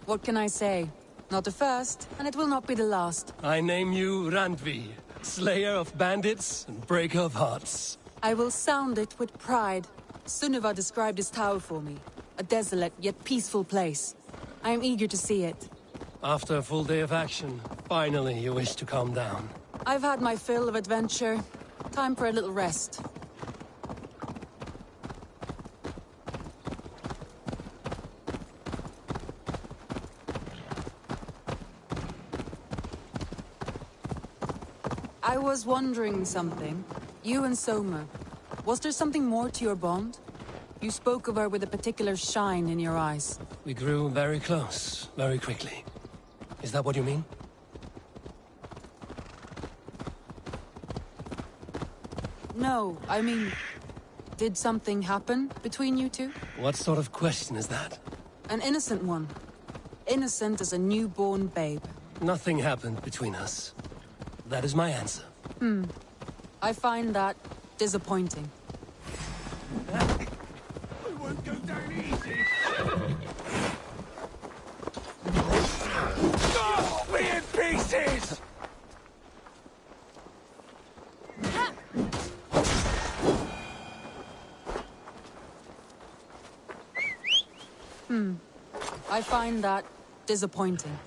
Speaker 9: What can I say? Not the first, and it will not be the last.
Speaker 1: I name you Randvi, slayer of bandits and breaker of hearts.
Speaker 9: I will sound it with pride. Sunniva described this tower for me. A desolate yet peaceful place. I am eager to see it.
Speaker 1: After a full day of action, finally you wish to calm down.
Speaker 9: I've had my fill of adventure. Time for a little rest. I was wondering something. You and Soma. Was there something more to your bond? You spoke of her with a particular shine in your eyes.
Speaker 1: We grew very close, very quickly. Is that what you mean?
Speaker 9: No, I mean... Did something happen between you two?
Speaker 1: What sort of question is that?
Speaker 9: An innocent one. Innocent as a newborn babe.
Speaker 1: Nothing happened between us. That is my answer.
Speaker 9: I find that disappointing.
Speaker 4: We won't go down easy. Oh, me in pieces!
Speaker 9: I find that disappointing.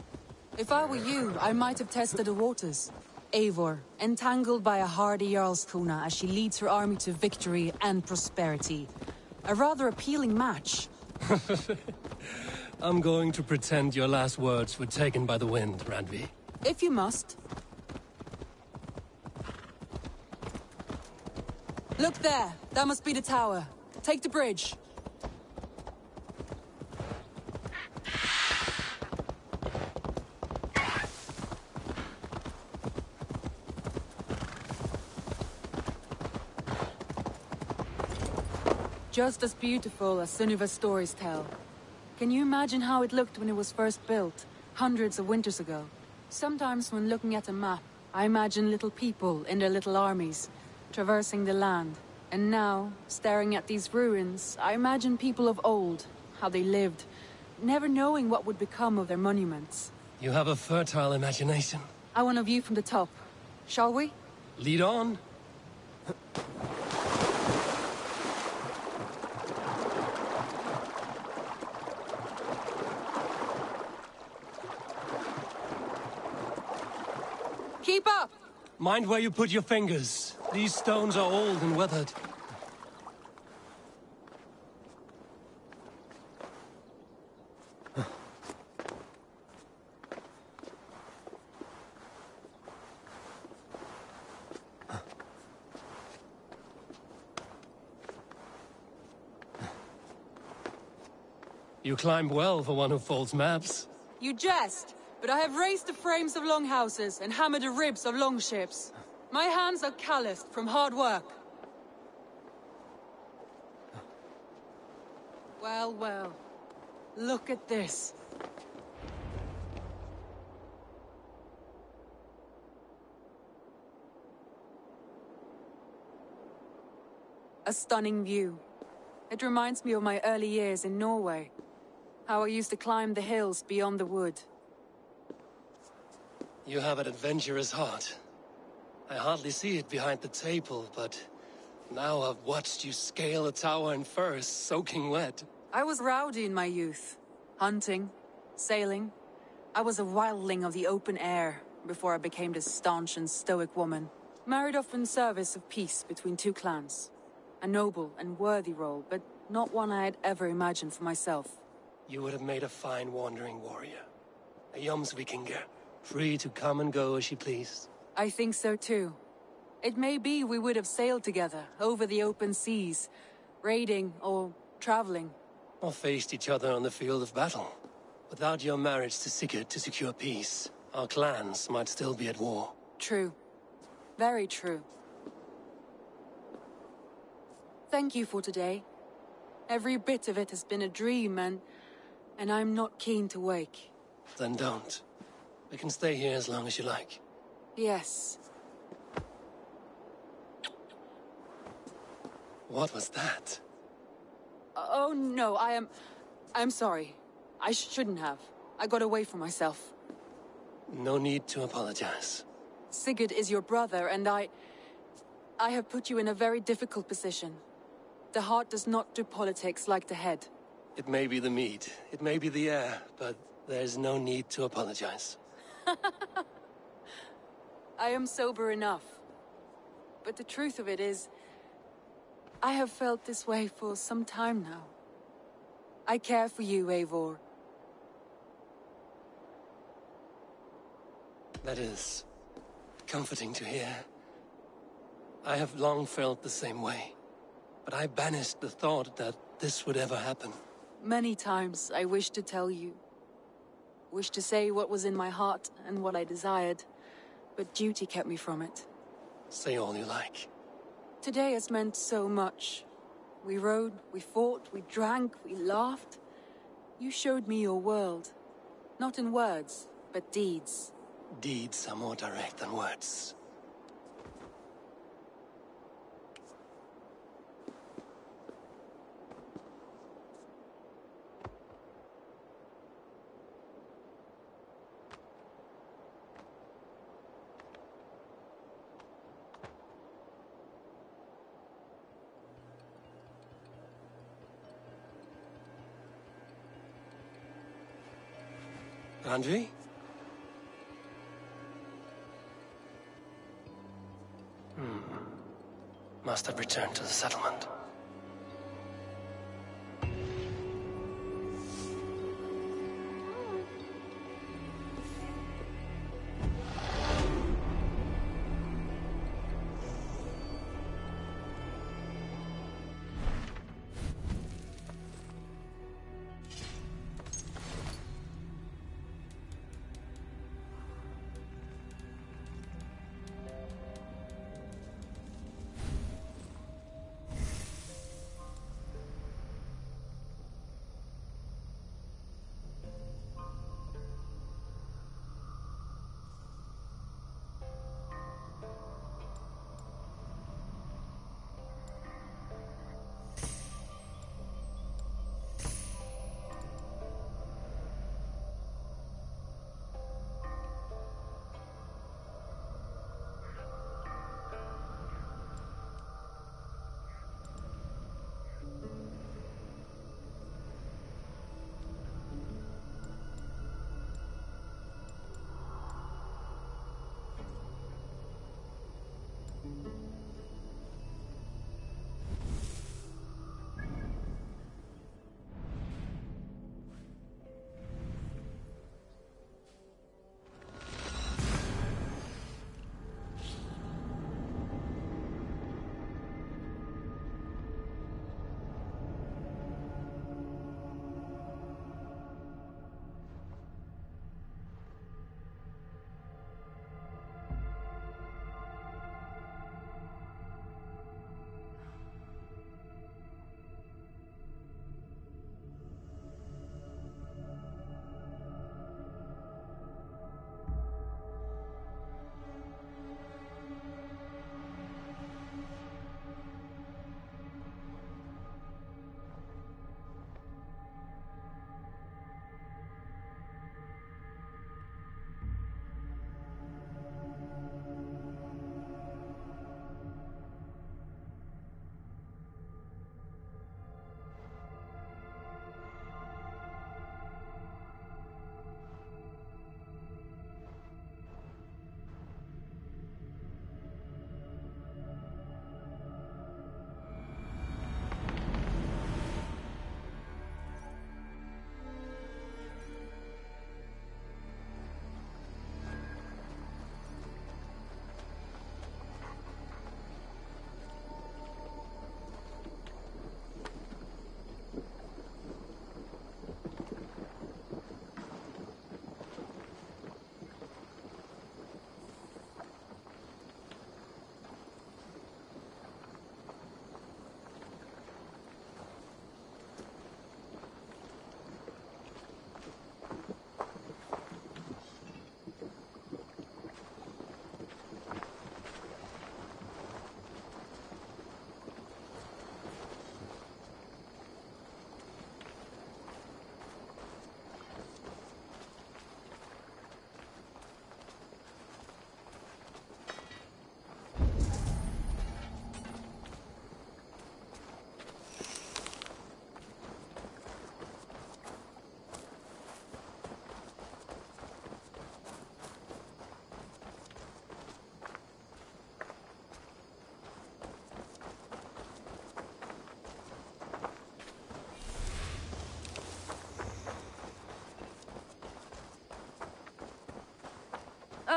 Speaker 9: If I were you, I might have tested the waters. Eivor, entangled by a hardy Jarlskona as she leads her army to victory and prosperity. A rather appealing match.
Speaker 1: I'm going to pretend your last words were taken by the wind, Randvi.
Speaker 9: If you must. Look there! That must be the tower. Take the bridge. Just as beautiful as Sunniva's stories tell. Can you imagine how it looked when it was first built, hundreds of winters ago? Sometimes when looking at a map, I imagine little people in their little armies, traversing the land. And now, staring at these ruins, I imagine people of old, how they lived, never knowing what would become of their monuments.
Speaker 1: You have a fertile imagination.
Speaker 9: I want a view from the top. Shall we?
Speaker 1: Lead on.
Speaker 9: Keep up!
Speaker 1: Mind where you put your fingers. These stones are old and weathered. You climb well for one who folds maps.
Speaker 9: You jest, but I have raised the frames of longhouses and hammered the ribs of longships. My hands are calloused from hard work. Well, well. Look at this. A stunning view. It reminds me of my early years in Norway. How I used to climb the hills beyond the wood.
Speaker 1: You have an adventurous heart. I hardly see it behind the table, but now I've watched you scale a tower in furs, soaking wet.
Speaker 9: I was rowdy in my youth. Hunting, sailing. I was a wildling of the open air before I became this staunch and stoic woman. Married off in service of peace between two clans. A noble and worthy role, but not one I had ever imagined for myself.
Speaker 1: You would have made a fine wandering warrior. A Jomsvikinger, free to come and go as she pleased.
Speaker 9: I think so too. It may be we would have sailed together, over the open seas, raiding or traveling.
Speaker 1: Or faced each other on the field of battle. Without your marriage to Sigurd to secure peace, our clans might still be at war.
Speaker 9: True. Very true. Thank you for today. Every bit of it has been a dream, and I'm not keen to wake.
Speaker 1: Then don't. We can stay here as long as you like.
Speaker 9: Yes.
Speaker 1: What was that?
Speaker 9: Oh no, I'm sorry. I shouldn't have. I got away from myself.
Speaker 1: No need to apologize.
Speaker 9: Sigurd is your brother, and I have put you in a very difficult position. The heart does not do politics like the head.
Speaker 1: It may be the meat, it may be the air, but there's no need to apologize.
Speaker 9: I am sober enough. But the truth of it is, I have felt this way for some time now. I care for you, Eivor.
Speaker 1: That is comforting to hear. I have long felt the same way, but I banished the thought that this would ever happen.
Speaker 9: Many times I wished to tell you. Wished to say what was in my heart and what I desired, but duty kept me from it.
Speaker 1: Say all you like.
Speaker 9: Today has meant so much. We rode, we fought, we drank, we laughed. You showed me your world. Not in words, but deeds.
Speaker 1: Deeds are more direct than words. Randvi? Must have returned to the settlement.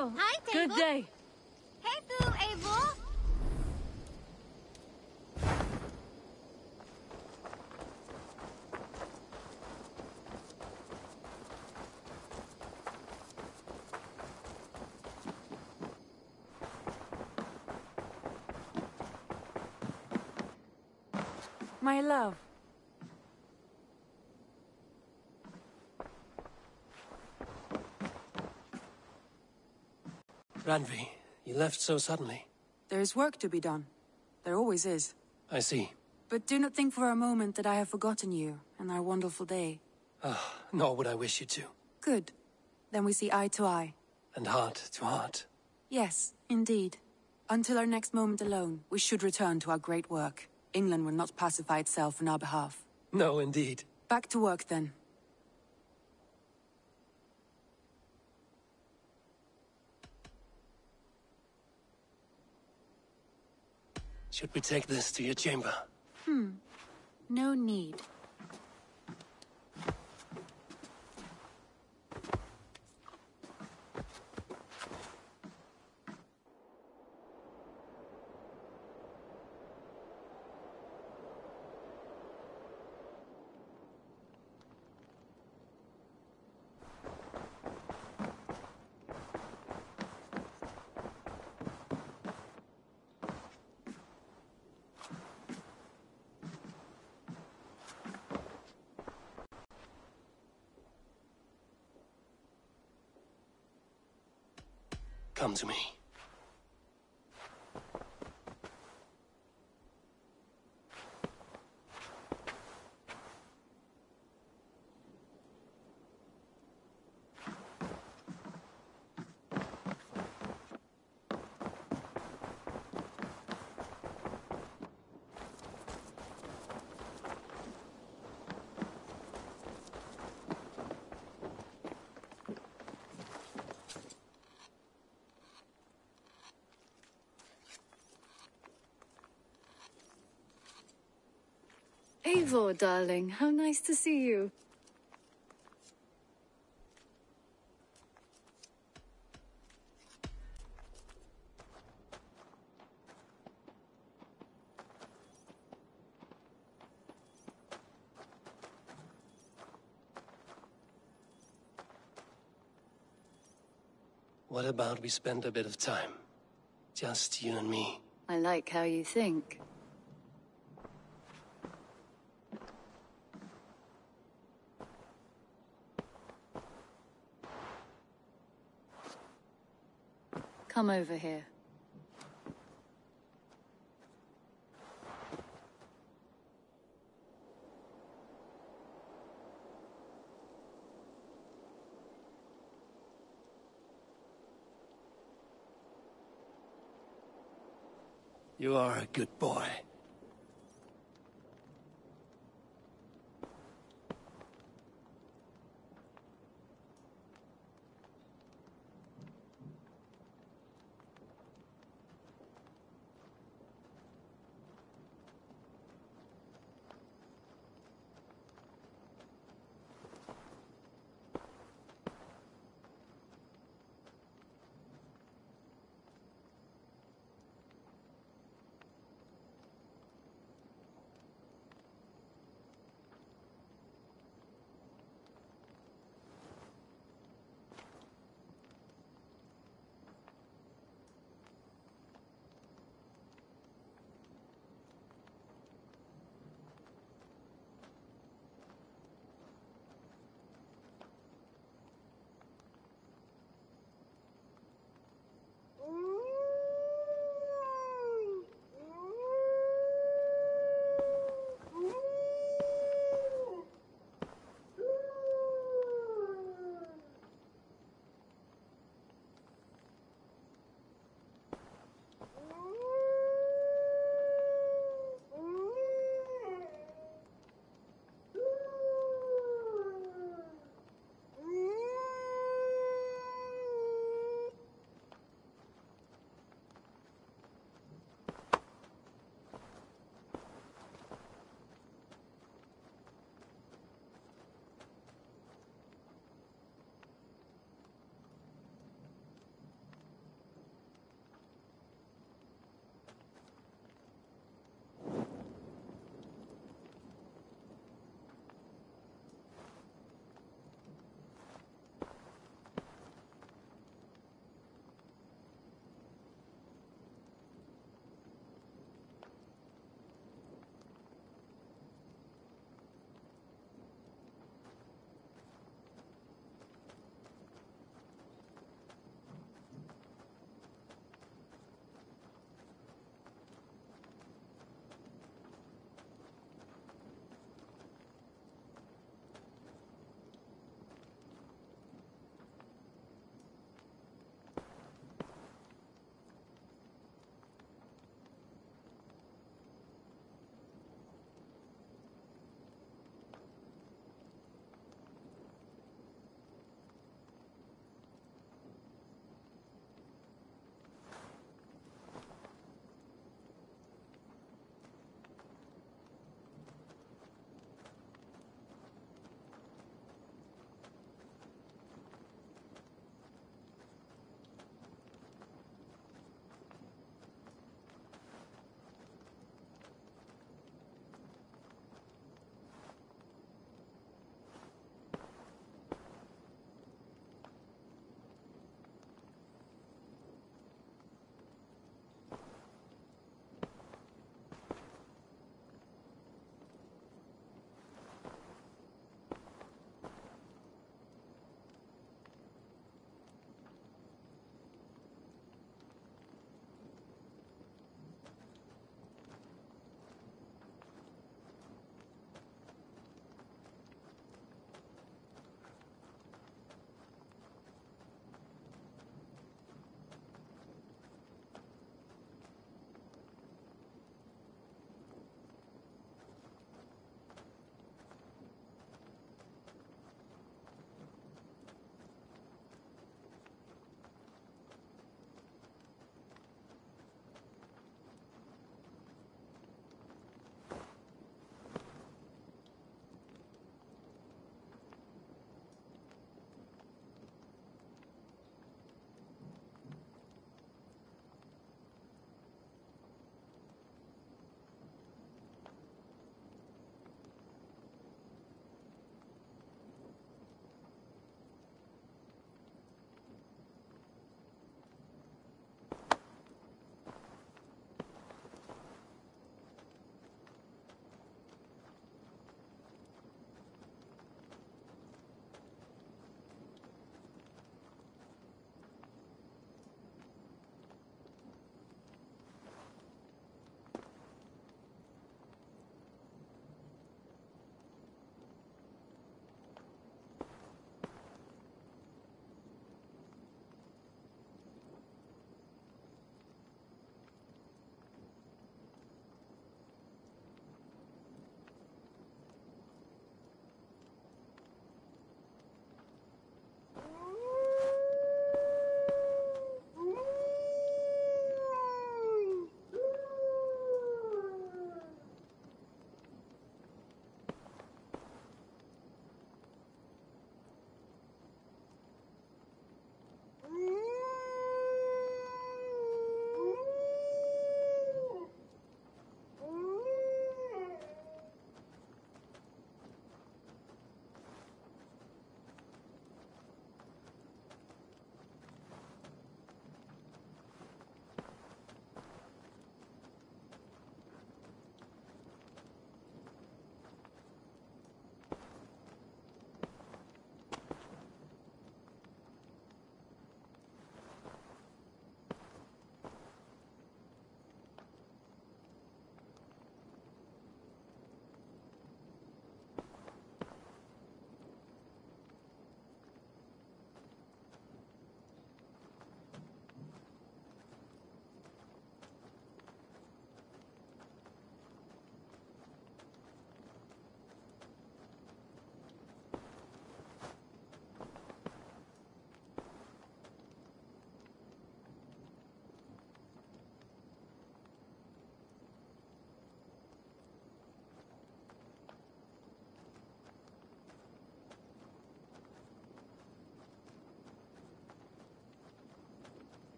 Speaker 2: Well,
Speaker 12: hi,
Speaker 2: good day.
Speaker 12: Hey, Boo, Abel.
Speaker 9: My love.
Speaker 1: Ranvi, you left so suddenly.
Speaker 9: There is work to be done. There always is.
Speaker 1: I see.
Speaker 9: But do not think for a moment that I have forgotten you and our wonderful day.
Speaker 1: Nor would I wish you to.
Speaker 9: Good. Then we see eye to eye.
Speaker 1: And heart to heart.
Speaker 9: Yes, indeed. Until our next moment alone, we should return to our great work. England will not pacify itself on our behalf.
Speaker 1: No, indeed.
Speaker 9: Back to work, then.
Speaker 1: Should we take this to your chamber?
Speaker 9: No need.
Speaker 1: Come to me.
Speaker 2: Eivor, darling, how nice to see you.
Speaker 1: What about we spend a bit of time? Just you and me.
Speaker 2: I like how you think. Come over here.
Speaker 1: You are a good boy.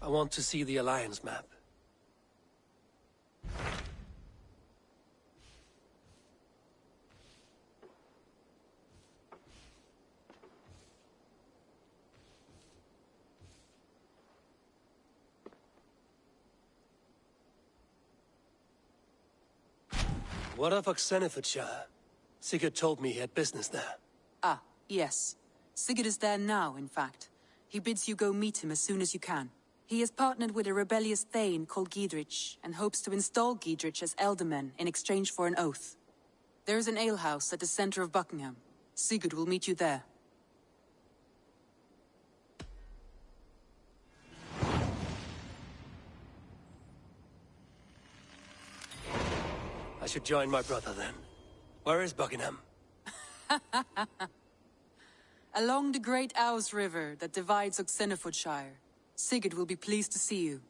Speaker 1: I want to see the Alliance map. What of Oxenfordshire? Sigurd told me he had business there.
Speaker 9: Ah, yes. Sigurd is there now, in fact. He bids you go meet him as soon as you can. He has partnered with a rebellious Thane called Giedrich, and hopes to install Giedrich as Elderman in exchange for an oath. There is an alehouse at the center of Buckingham. Sigurd will meet you there.
Speaker 1: I should join my brother then. Where is Buckingham?
Speaker 9: Along the great Ouse River that divides Oxenfordshire. Sigurd will be pleased to see you.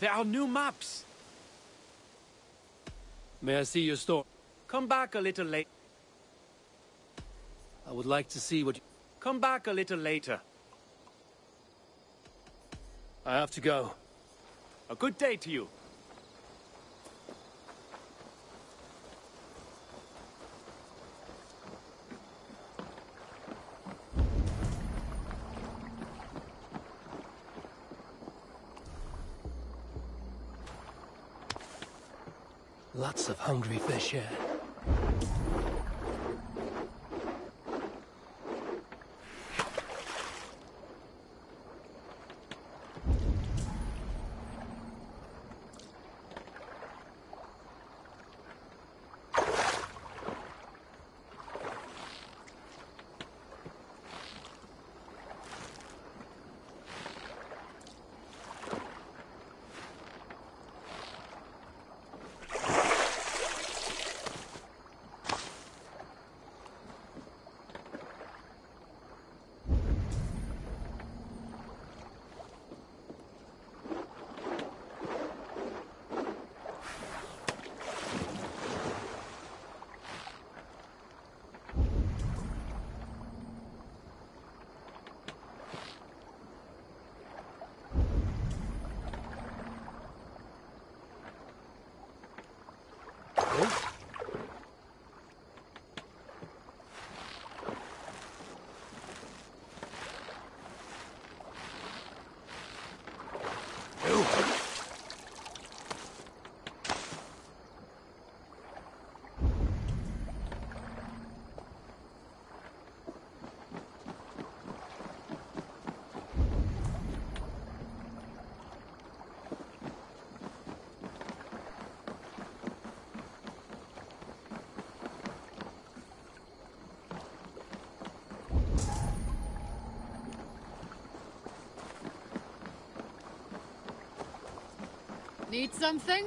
Speaker 13: There are new maps.
Speaker 1: May I see your store?
Speaker 13: Come back a little late.
Speaker 1: I would like to see what you...
Speaker 13: Come back a little later.
Speaker 1: I have to go.
Speaker 13: A good day to you.
Speaker 1: Lots of hungry fish here.
Speaker 14: Need something?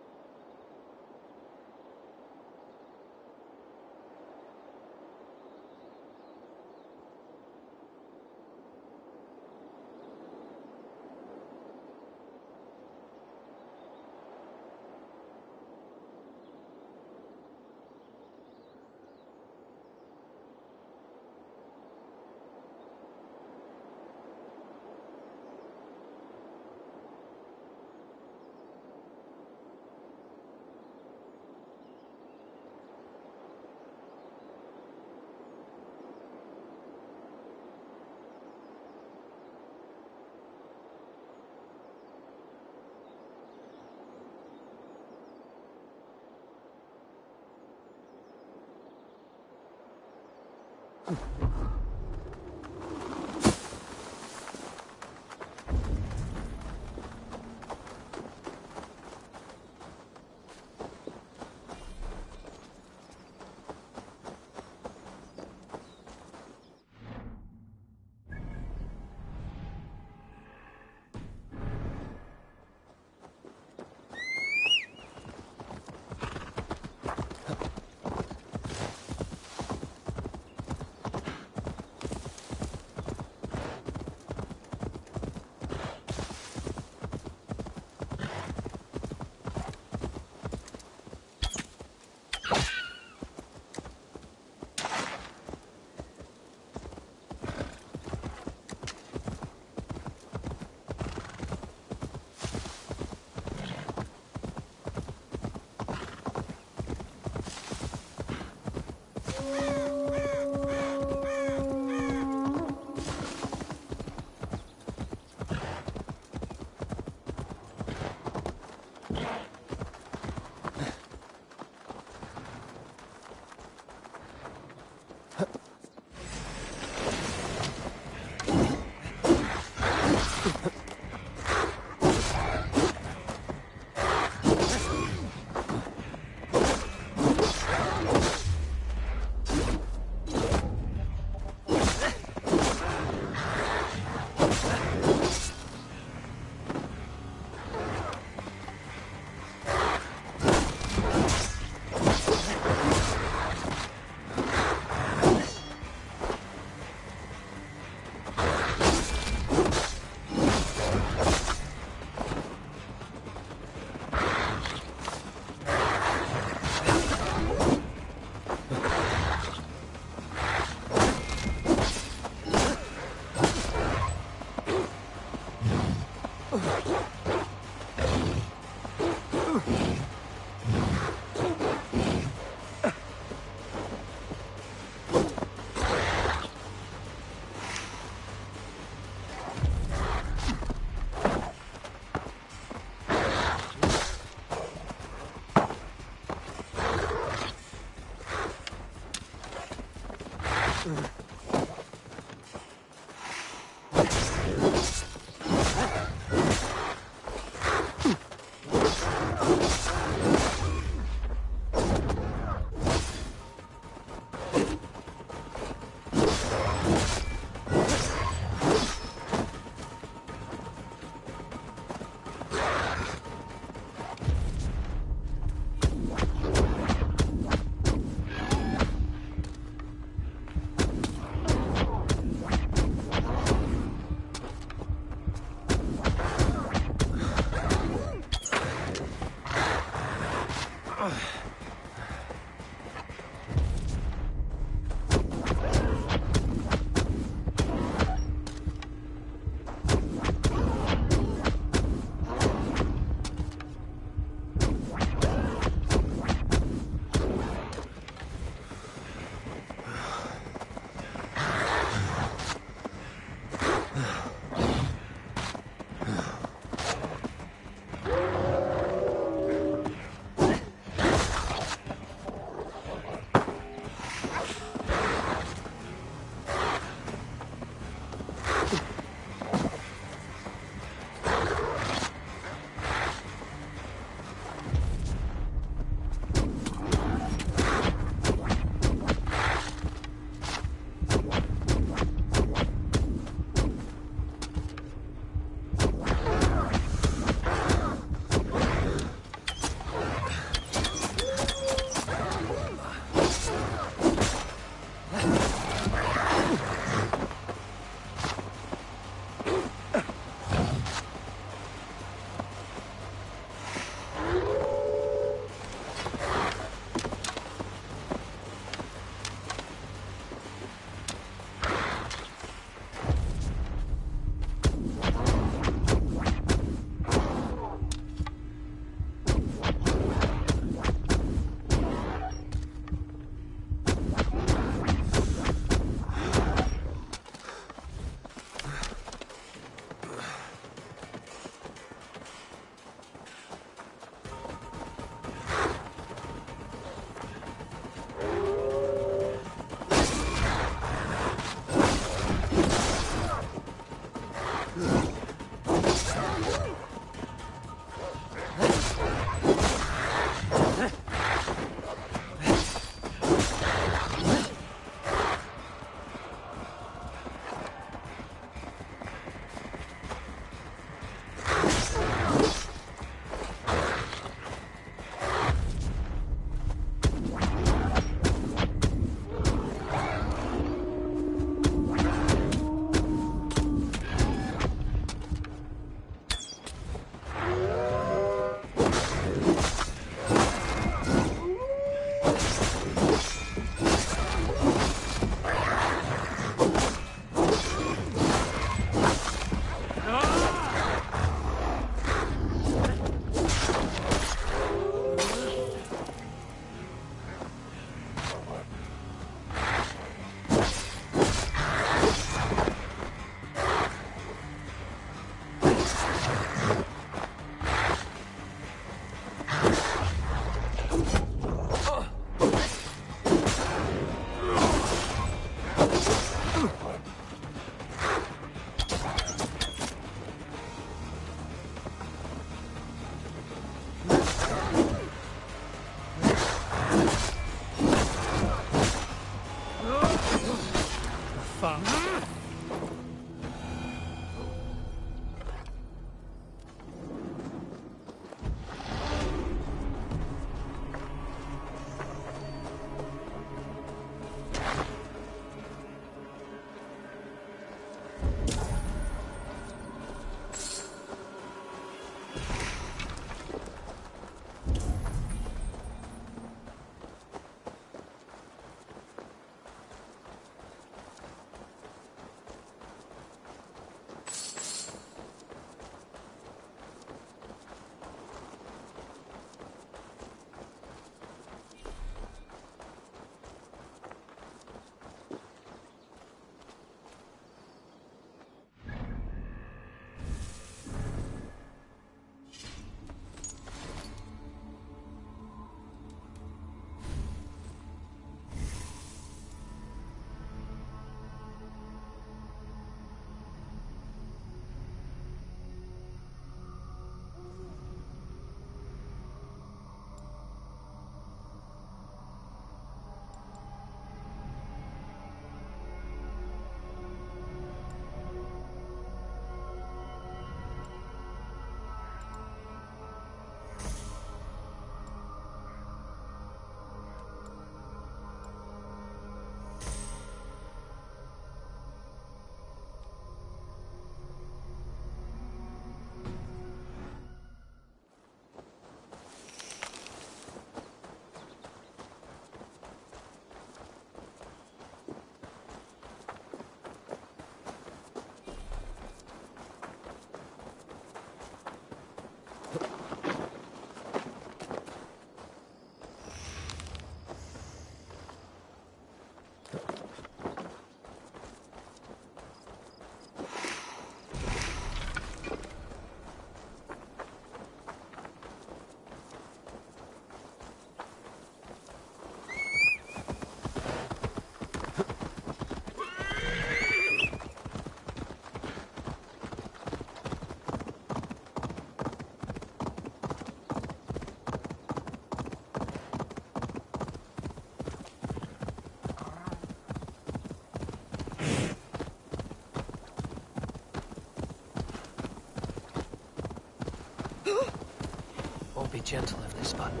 Speaker 1: I'll be gentle if they spot me.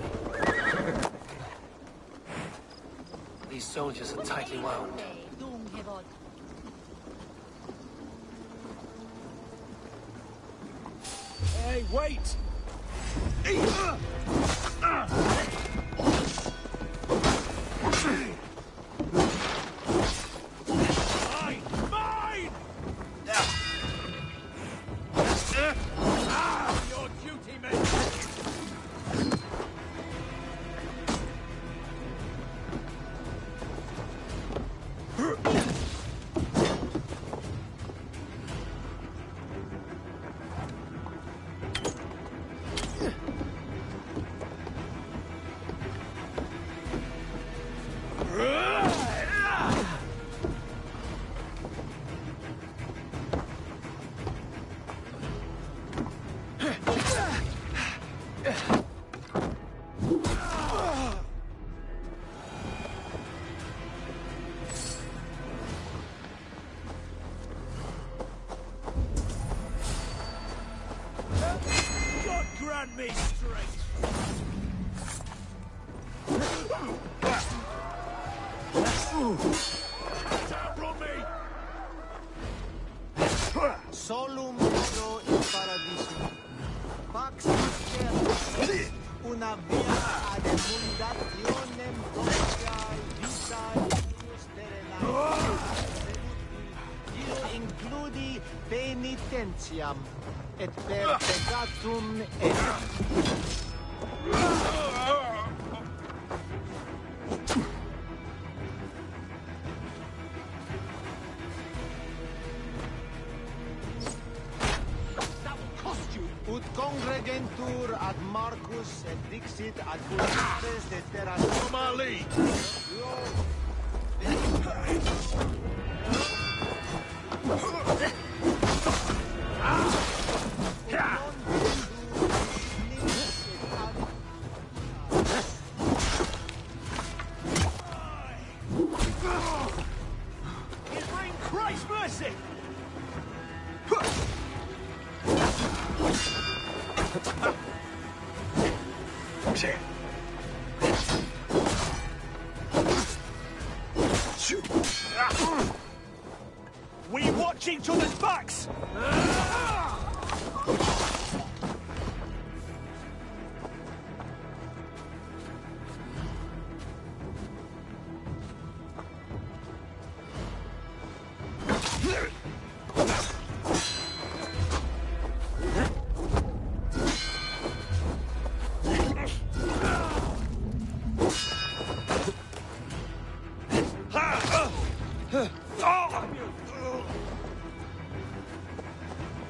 Speaker 1: These soldiers are tightly wound.
Speaker 13: Hey, wait! Mine! Your duty, mate! God grant me strength!
Speaker 14: Solum modo in paradiso. Pax terra, una via ad emulationem dominiae vitae eius terrenae. Dio includi penitentiam, et per peccatum ut congregentur ad Marcus et dixit ad Ulises de terra Somali.
Speaker 13: Bring Christ's mercy! We watch each other's backs!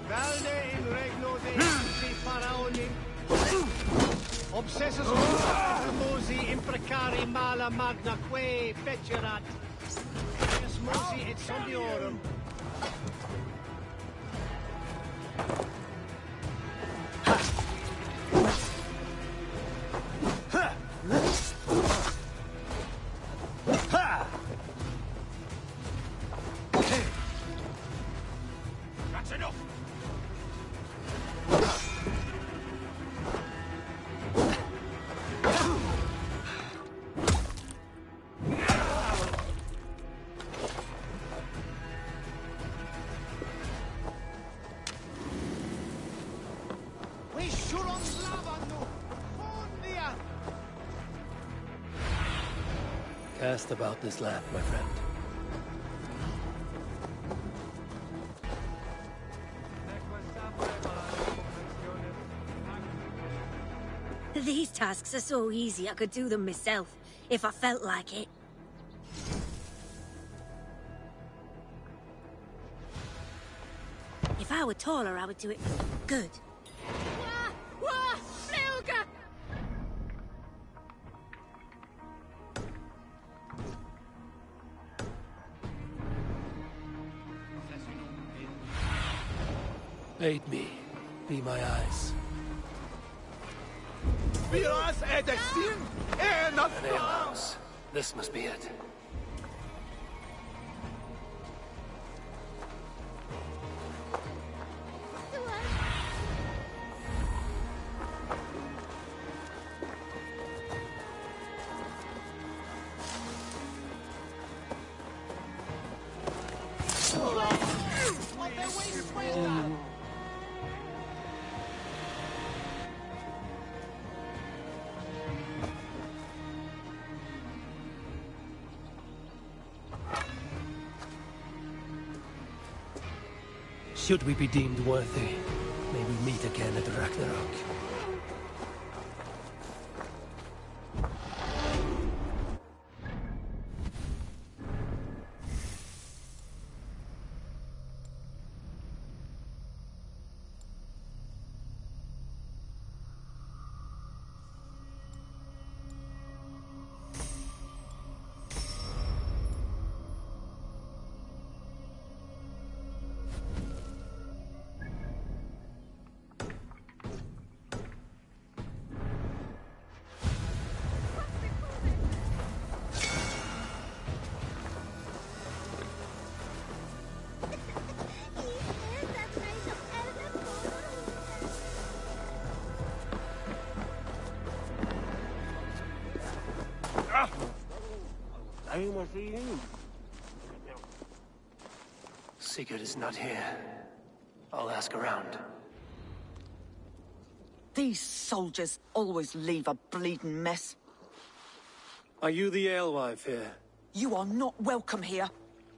Speaker 14: Valde in regno Dei faraoni. Obsessus mosi imprecari mala magna que fecerat. Es mosi et sondiorum.
Speaker 13: That's enough!
Speaker 14: We should on lavanu. Fondia.
Speaker 1: Cast about this land, my friend.
Speaker 12: These tasks are so easy I could do them myself, if I felt like it. If I were taller, I would do it good.
Speaker 1: Aid me. Be my eyes.
Speaker 13: Miras et extin en
Speaker 1: An alehouse. This must be it. Should we be deemed worthy, may we meet again at Ragnarok. Sigurd is not here. I'll ask around.
Speaker 15: These soldiers always leave a bleeding mess.
Speaker 1: Are you the alewife here?
Speaker 15: You are not welcome here.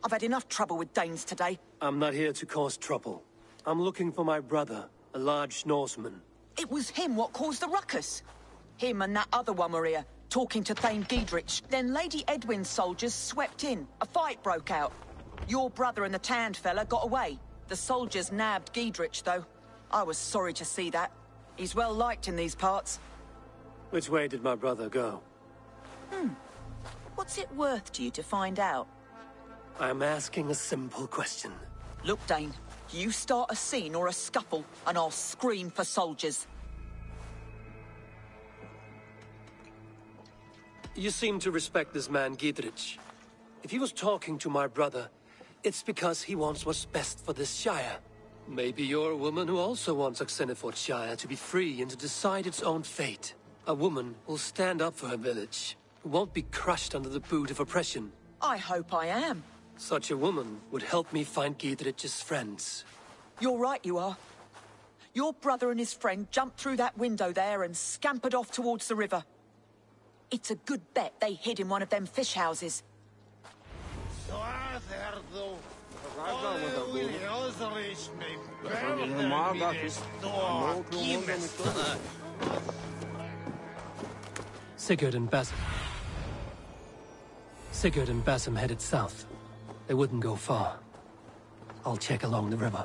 Speaker 15: I've had enough trouble with Danes today.
Speaker 1: I'm not here to cause trouble. I'm looking for my brother, a large Norseman.
Speaker 15: It was him what caused the ruckus. Him and that other one were here, talking to Thane Giedrich. Then Lady Edwin's soldiers swept in. A fight broke out. Your brother and the tanned fella got away. The soldiers nabbed Giedrich, though. I was sorry to see that. He's well liked in these parts.
Speaker 1: Which way did my brother go?
Speaker 15: What's it worth to you to find out?
Speaker 1: I'm asking a simple question.
Speaker 15: Look, Dane, you start a scene or a scuffle, and I'll scream for soldiers.
Speaker 1: You seem to respect this man, Giedrich. If he was talking to my brother, it's because he wants what's best for this Shire. Maybe you're a woman who also wants Oxenford Shire to be free and to decide its own fate. A woman who'll stand up for her village, who won't be crushed under the boot of oppression.
Speaker 15: I hope I am.
Speaker 1: Such a woman would help me find Giedrich's friends.
Speaker 15: You're right, you are. Your brother and his friend jumped through that window there and scampered off towards the river. It's a good bet they hid in one of them fish houses.
Speaker 1: Sigurd and Basim headed south. They wouldn't go far. I'll check along the river.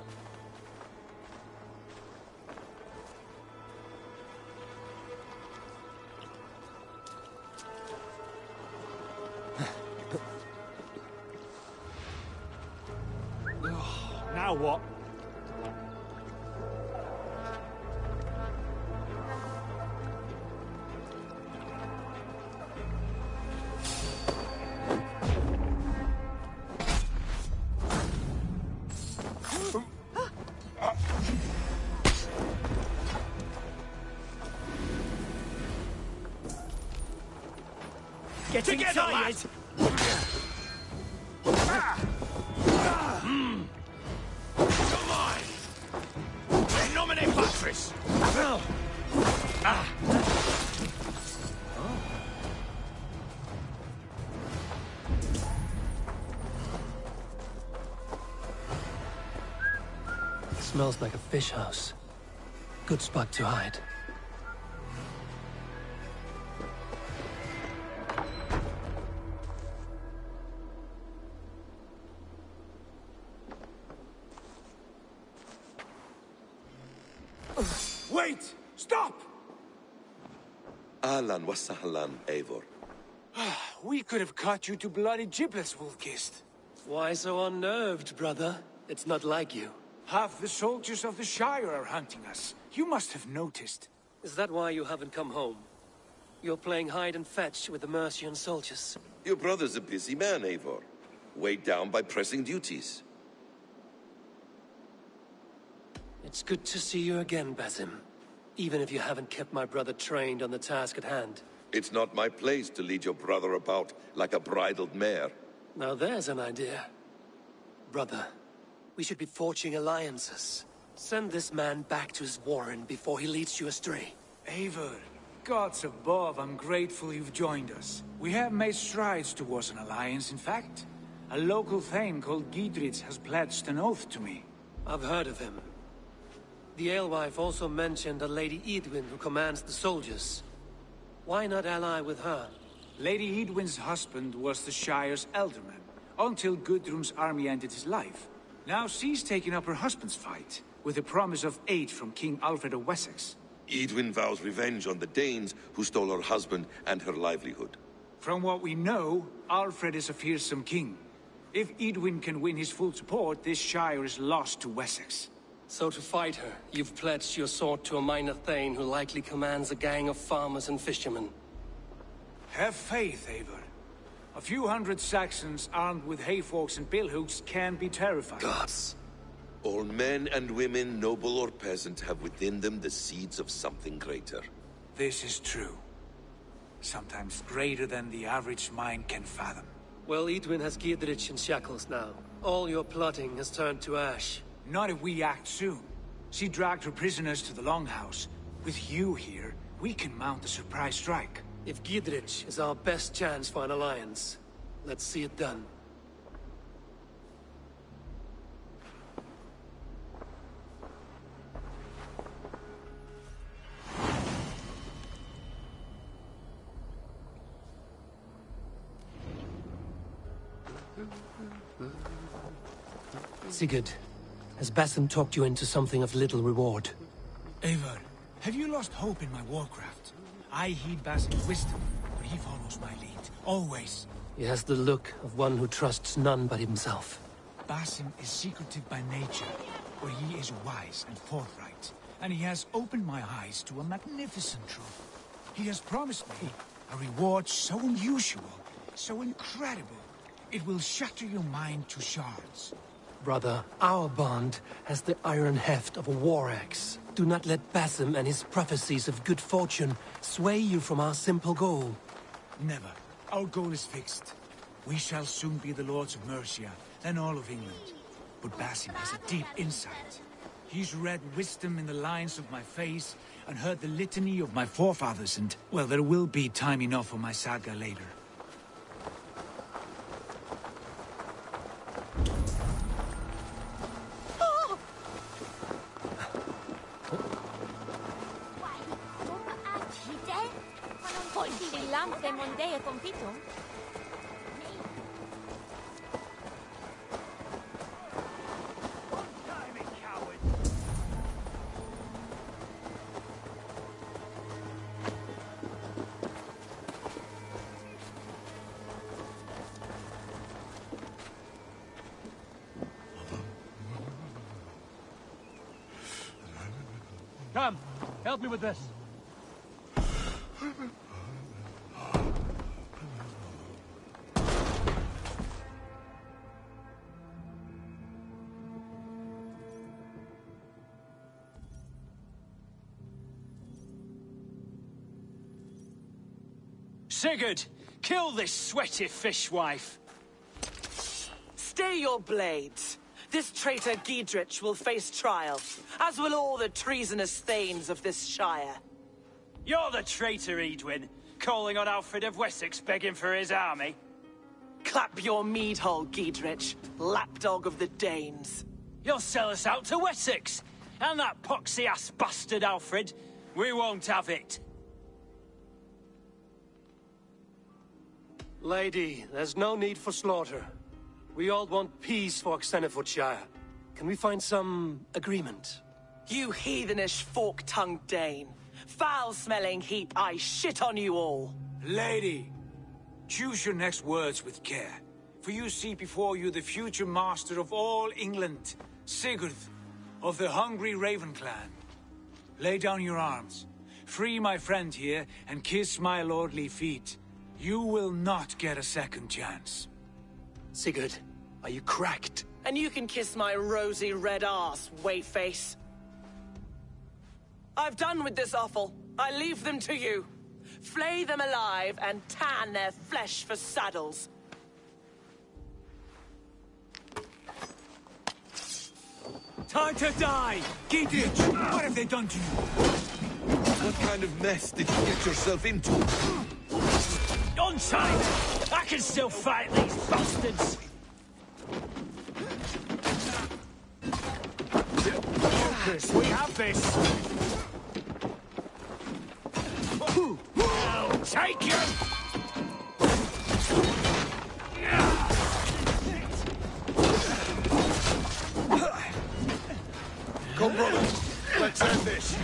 Speaker 13: Now what?
Speaker 14: Get together, lad!
Speaker 13: Come on! Nominate Patris!
Speaker 1: Smells like a fish house. Good spot to hide.
Speaker 13: Wait! Stop!
Speaker 16: Ahlan wa sahlan, Eivor.
Speaker 6: We could have cut you to bloody giblets, Wolf-Kissed.
Speaker 1: Why so unnerved, brother? It's not like you.
Speaker 6: Half the soldiers of the Shire are hunting us. You must have noticed.
Speaker 1: Is that why you haven't come home? You're playing hide and fetch with the Mercian soldiers.
Speaker 16: Your brother's a busy man, Eivor. Weighed down by pressing duties.
Speaker 1: It's good to see you again, Basim. Even if you haven't kept my brother trained on the task at hand.
Speaker 16: It's not my place to lead your brother about like a bridled mare.
Speaker 1: Now there's an idea. Brother, We should be forging alliances. Send this man back to his warren before he leads you astray.
Speaker 10: Eivor, gods above, I'm grateful you've joined us. We have made strides towards an alliance, in fact. A local thane called Giedrich has pledged an oath to me.
Speaker 1: I've heard of him. The alewife also mentioned a Lady Edwin who commands the soldiers. Why not ally with her?
Speaker 10: Lady Edwin's husband was the Shire's elderman, until Gudrun's army ended his life. Now she's taking up her husband's fight, with a promise of aid from King Alfred of Wessex.
Speaker 16: Edwin vows revenge on the Danes who stole her husband and her livelihood.
Speaker 10: From what we know, Alfred is a fearsome king. If Edwin can win his full support, this Shire is lost to Wessex.
Speaker 1: So to fight her, you've pledged your sword to a minor thane who likely commands a gang of farmers and fishermen.
Speaker 10: Have faith, Eivor. A few hundred Saxons armed with hayforks and billhooks can be terrifying.
Speaker 1: Gods.
Speaker 16: All men and women, noble or peasant, have within them the seeds of something greater.
Speaker 10: This is true. Sometimes greater than the average mind can fathom.
Speaker 1: Well, Edwin has Giedrich in shackles now. All your plotting has turned to ash.
Speaker 10: Not if we act soon. She dragged her prisoners to the Longhouse. With you here, we can mount a surprise strike.
Speaker 1: If Giedrich is our best chance for an alliance, let's see it done. Sigurd, has Basim talked you into something of little reward?
Speaker 10: Eivor, have you lost hope in my warcraft? I heed Basim's wisdom, but he follows my lead, always.
Speaker 1: He has the look of one who trusts none but himself.
Speaker 10: Basim is secretive by nature, but he is wise and forthright, and he has opened my eyes to a magnificent truth. He has promised me a reward so unusual, so incredible, it will shatter your mind to shards.
Speaker 1: Brother, our bond has the iron heft of a war axe. Do not let Basim and his prophecies of good fortune sway you from our simple goal.
Speaker 10: Never. Our goal is fixed. We shall soon be the lords of Mercia, then all of England. But Basim has a deep insight. He's read wisdom in the lines of my face and heard the litany of my forefathers, and, well, there will be time enough for my saga later.
Speaker 1: Come, help me with this.
Speaker 6: Sigurd, kill this sweaty fishwife.
Speaker 15: Stay your blades. This traitor Giedrich will face trial, as will all the treasonous thanes of this shire.
Speaker 6: You're the traitor, Edwin, calling on Alfred of Wessex begging for his army.
Speaker 15: Clap your mead hole, Giedrich, lapdog of the Danes.
Speaker 6: You'll sell us out to Wessex, and that poxy-ass bastard Alfred. We won't have it.
Speaker 1: Lady, there's no need for slaughter. We all want peace for Xenofordshire. Can we find some agreement?
Speaker 15: You heathenish fork-tongued Dane. Foul-smelling heap, I shit on you all.
Speaker 10: Lady, choose your next words with care. For you see before you the future master of all England, Sigurd, of the hungry Raven clan. Lay down your arms. Free my friend here and kiss my lordly feet. You will not get a second chance.
Speaker 1: Sigurd, are you cracked?
Speaker 15: And you can kiss my rosy red ass, wayface. I've done with this offal. I leave them to you. Flay them alive and tan their flesh for saddles.
Speaker 13: Time to die! Gideon, what have they done to you?
Speaker 16: What kind of mess did you get yourself into?
Speaker 4: On time! I can still fight these bastards!
Speaker 13: Focus, we have this!
Speaker 4: I'll take you!
Speaker 13: Come, brother. Let's end this.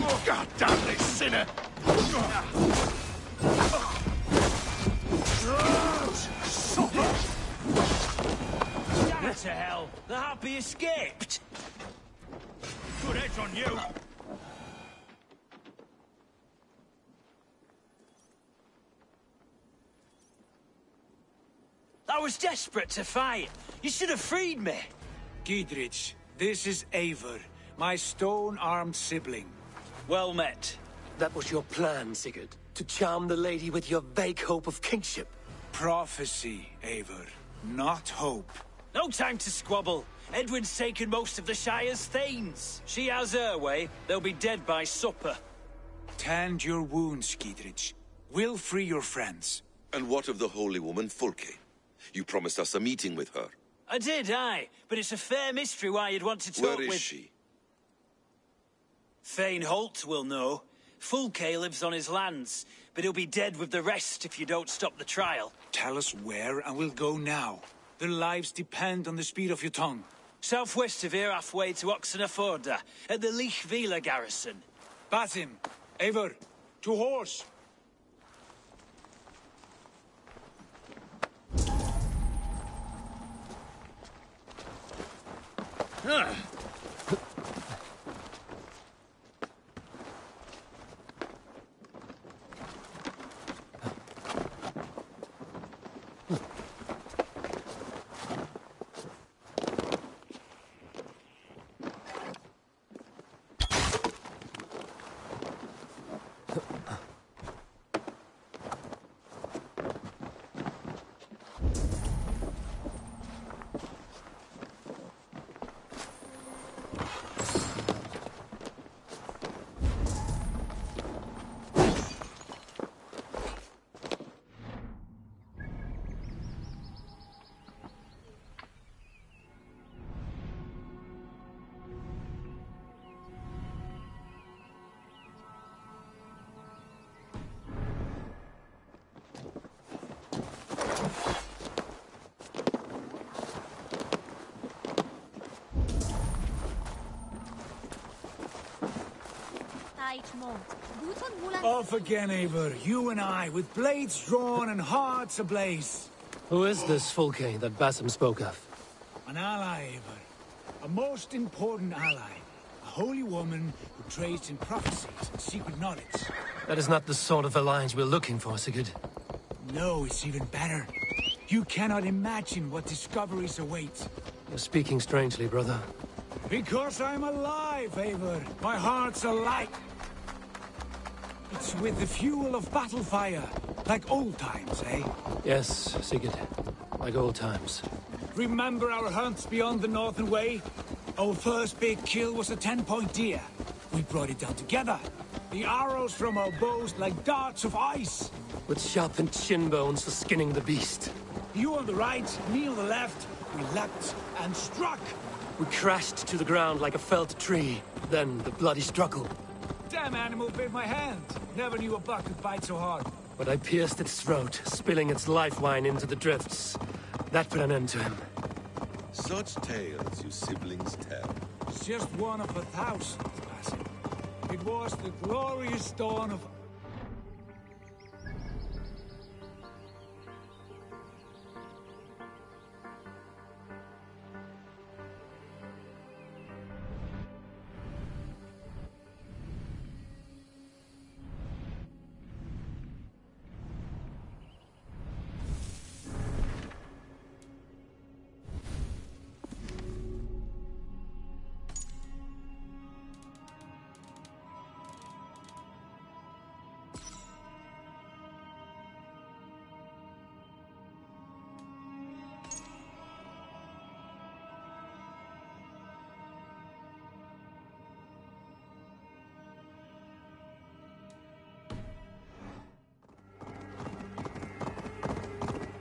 Speaker 16: Oh, God damn this sinner!
Speaker 4: Damn to hell! The Happy escaped!
Speaker 13: Good edge on you.
Speaker 4: I was desperate to fight. You should have freed me.
Speaker 10: Giedrich, this is Eivor, my stone-armed sibling.
Speaker 4: Well met.
Speaker 1: That was your plan, Sigurd. To charm the lady with your vague hope of kingship.
Speaker 10: Prophecy, Eivor, not hope.
Speaker 4: No time to squabble. Edwin's taken most of the Shire's thanes. She has her way. They'll be dead by supper.
Speaker 10: Tend your wounds, Giedrich. We'll free your friends.
Speaker 16: And what of the holy woman Fulke? You promised us a meeting with her.
Speaker 4: I did, aye. But it's a fair mystery why you'd want to talk with...
Speaker 16: Where is she?
Speaker 4: Thane Holt will know. Fulke lives on his lands, but he'll be dead with the rest if you don't stop the trial.
Speaker 10: Tell us where, and we'll go now. Their lives depend on the speed of your tongue.
Speaker 4: Southwest of here, halfway to Oxenaforda, at the Lichvila garrison.
Speaker 10: Basim, Eivor, to horse! Off again, Eivor. You and I, with blades drawn and hearts ablaze.
Speaker 1: Who is this Fulke that Basim spoke of?
Speaker 10: An ally, Eivor. A most important ally. A holy woman who trades in prophecies and secret knowledge.
Speaker 1: That is not the sort of alliance we're looking for, Sigurd.
Speaker 10: No, it's even better. You cannot imagine what discoveries await.
Speaker 1: You're speaking strangely, brother.
Speaker 10: Because I'm alive, Eivor. My heart's alight. It's with the fuel of battle fire, like old times, eh?
Speaker 1: Yes, Sigurd. Like old times.
Speaker 10: Remember our hunts beyond the Northern Way? Our first big kill was a 10-point deer. We brought it down together. The arrows from our bows like darts of ice.
Speaker 1: With sharpened shin bones for skinning the beast.
Speaker 10: You on the right, me on the left. We leapt and struck.
Speaker 1: We crashed to the ground like a felled tree. Then the bloody struggle.
Speaker 10: Damn animal bit my hand. Never knew a buck could bite so hard.
Speaker 1: But I pierced its throat, spilling its life wine into the drifts. That put an end to him.
Speaker 16: Such tales you siblings tell.
Speaker 10: It's just one of 1,000, Basim. It was the glorious dawn of...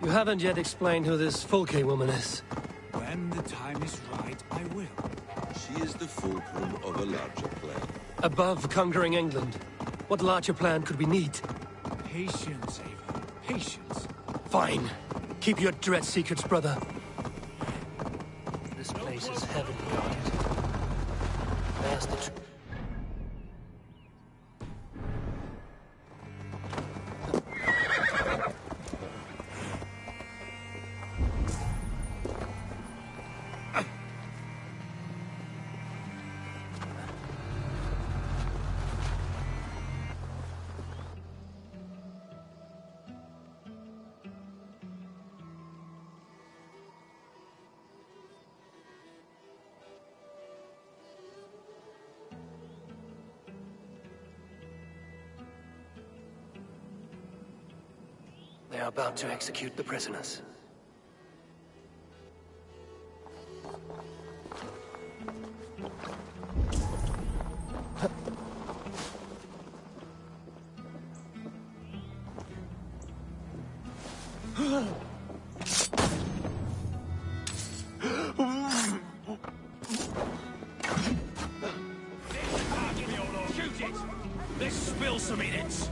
Speaker 1: You haven't yet explained who this Fulke woman is.
Speaker 13: When the time is right, I will.
Speaker 16: She is the fulcrum of a larger plan.
Speaker 1: Above conquering England, what larger plan could we need?
Speaker 13: Patience, Ava. Patience.
Speaker 1: Fine. Keep your dread secrets, brother. This place is heavily guarded. There's the They are about to execute the prisoners.
Speaker 13: Shoot it! Let's spill some innards!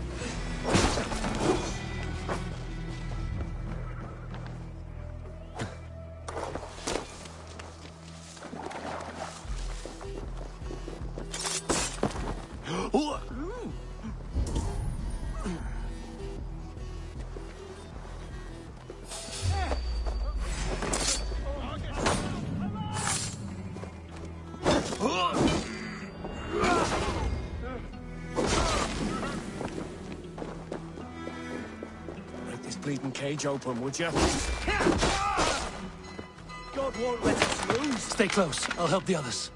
Speaker 17: Bleeding cage open, would you?
Speaker 13: God won't let us lose.
Speaker 1: Stay close. I'll help the others.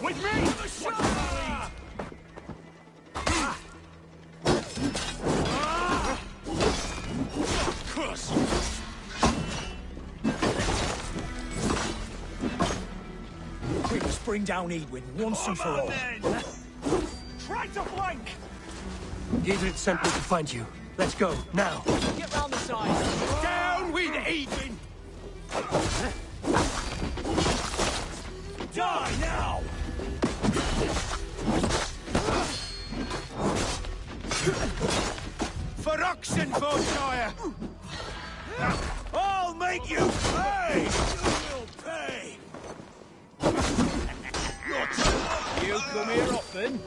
Speaker 13: With me!
Speaker 17: We must bring down Edwin once and for all.
Speaker 13: Try to flank!
Speaker 1: Giedrich sent me to find you. Let's go, now.
Speaker 13: Get round the side. Down with Edwin! Die now! For Oxenfordshire! I'll make you pay! You will pay! You come here often?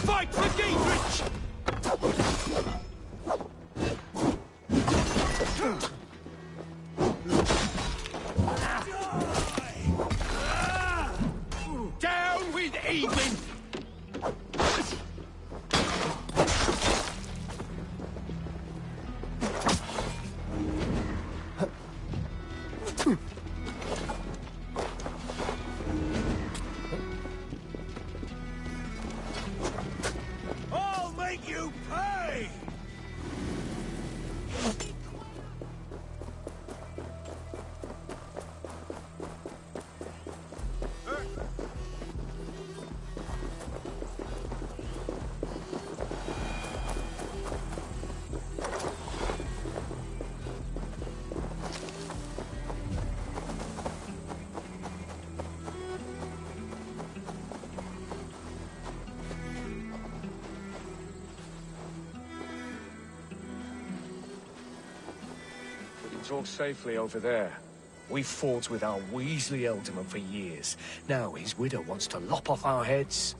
Speaker 13: Fight for Giedrich! Down with Edwin! I'll make you pay!
Speaker 17: All safely over there. We fought with our Weasley Ealdorman for years. Now his widow wants to lop off our heads.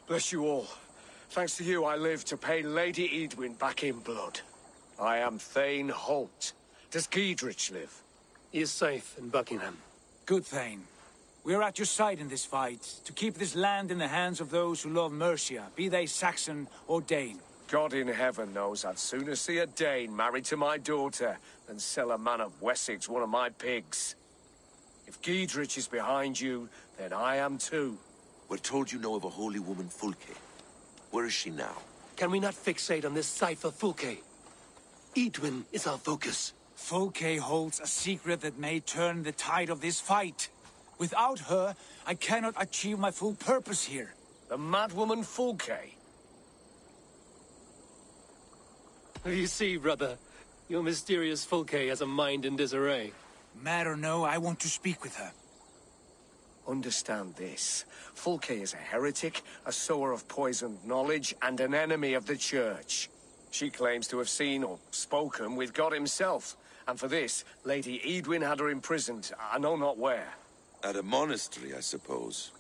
Speaker 17: Bless you all. Thanks to you, I live to pay Lady Edwin back in blood. I am Thane Holt. Does Giedrich live?
Speaker 1: He is safe in Buckingham.
Speaker 17: Good Thane.
Speaker 10: We are at your side in this fight, to keep this land in the hands of those who love Mercia, be they Saxon or Dane.
Speaker 17: God in heaven knows I'd sooner see a Dane married to my daughter than sell a man of Wessex one of my pigs. If Giedrich is behind you, then I am too.
Speaker 16: We're told you know of a holy woman, Fulke. Where is she now?
Speaker 1: Can we not fixate on this cipher, Fulke? Edwin is our focus.
Speaker 10: Fulke holds a secret that may turn the tide of this fight. Without her, I cannot achieve my full purpose here.
Speaker 17: The madwoman Fulke?
Speaker 1: You see, brother, your mysterious Fulke has a mind in disarray.
Speaker 10: Mad or no, I want to speak with her.
Speaker 17: Understand this. Fulke is a heretic, a sower of poisoned knowledge, and an enemy of the Church. She claims to have seen or spoken with God himself, and for this, Lady Edwin had her imprisoned, I know not where.
Speaker 16: At a monastery, I suppose.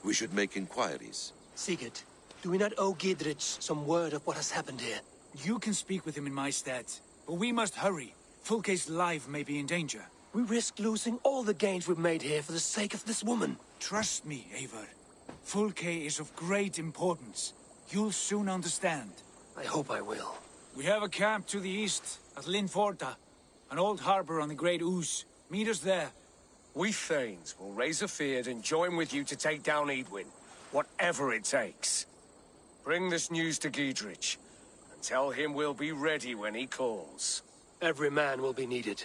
Speaker 16: We should make inquiries.
Speaker 1: Sigurd, do we not owe Giedrich some word of what has happened here?
Speaker 10: You can speak with him in my stead, but we must hurry. Fulke's life may be in danger.
Speaker 1: We risk losing all the gains we've made here for the sake of this woman.
Speaker 10: Trust me, Eivor. Fulke is of great importance. You'll soon understand.
Speaker 1: I hope I will.
Speaker 10: We have a camp to the east, at Linforta. An old harbor on the Great Ouse. Meet us there.
Speaker 17: We Thanes will raise a feard and join with you to take down Edwin, whatever it takes. Bring this news to Giedrich, and tell him we'll be ready when he calls.
Speaker 1: Every man will be needed.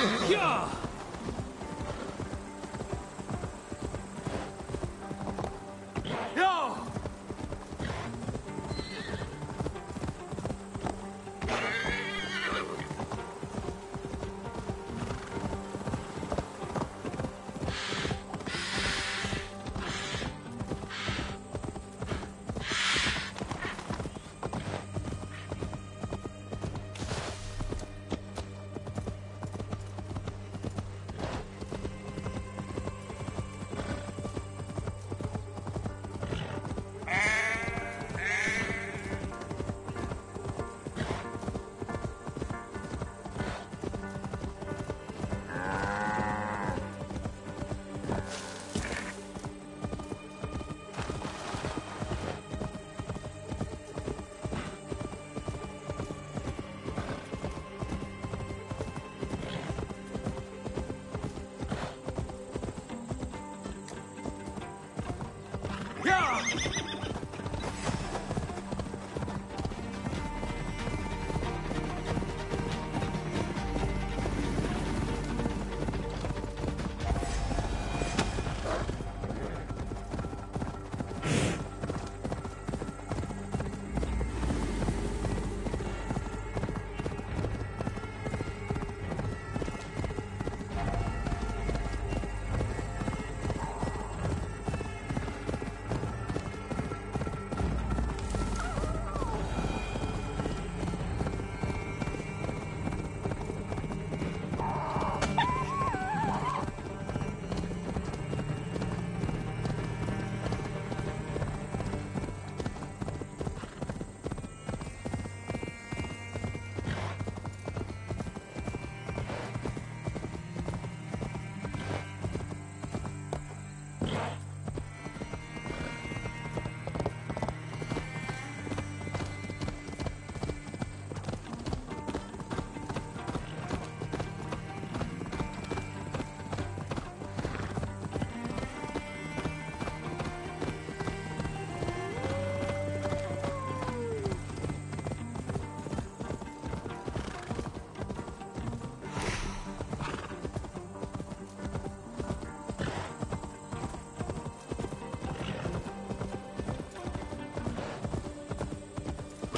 Speaker 13: Yeah! Yeah!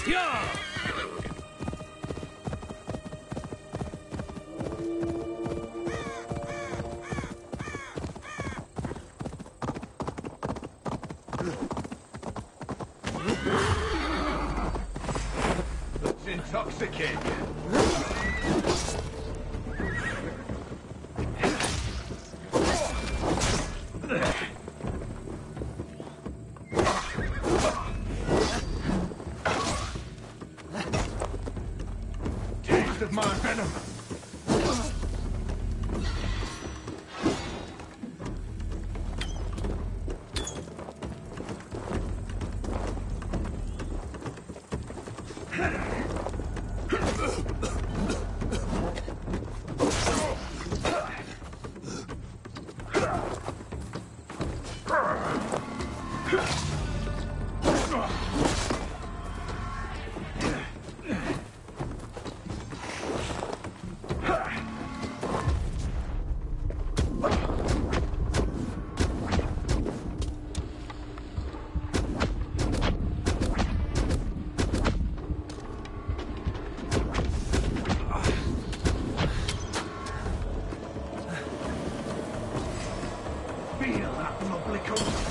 Speaker 13: Yeah! Let's intoxicate you. Of my venom. Feel that lovely coat.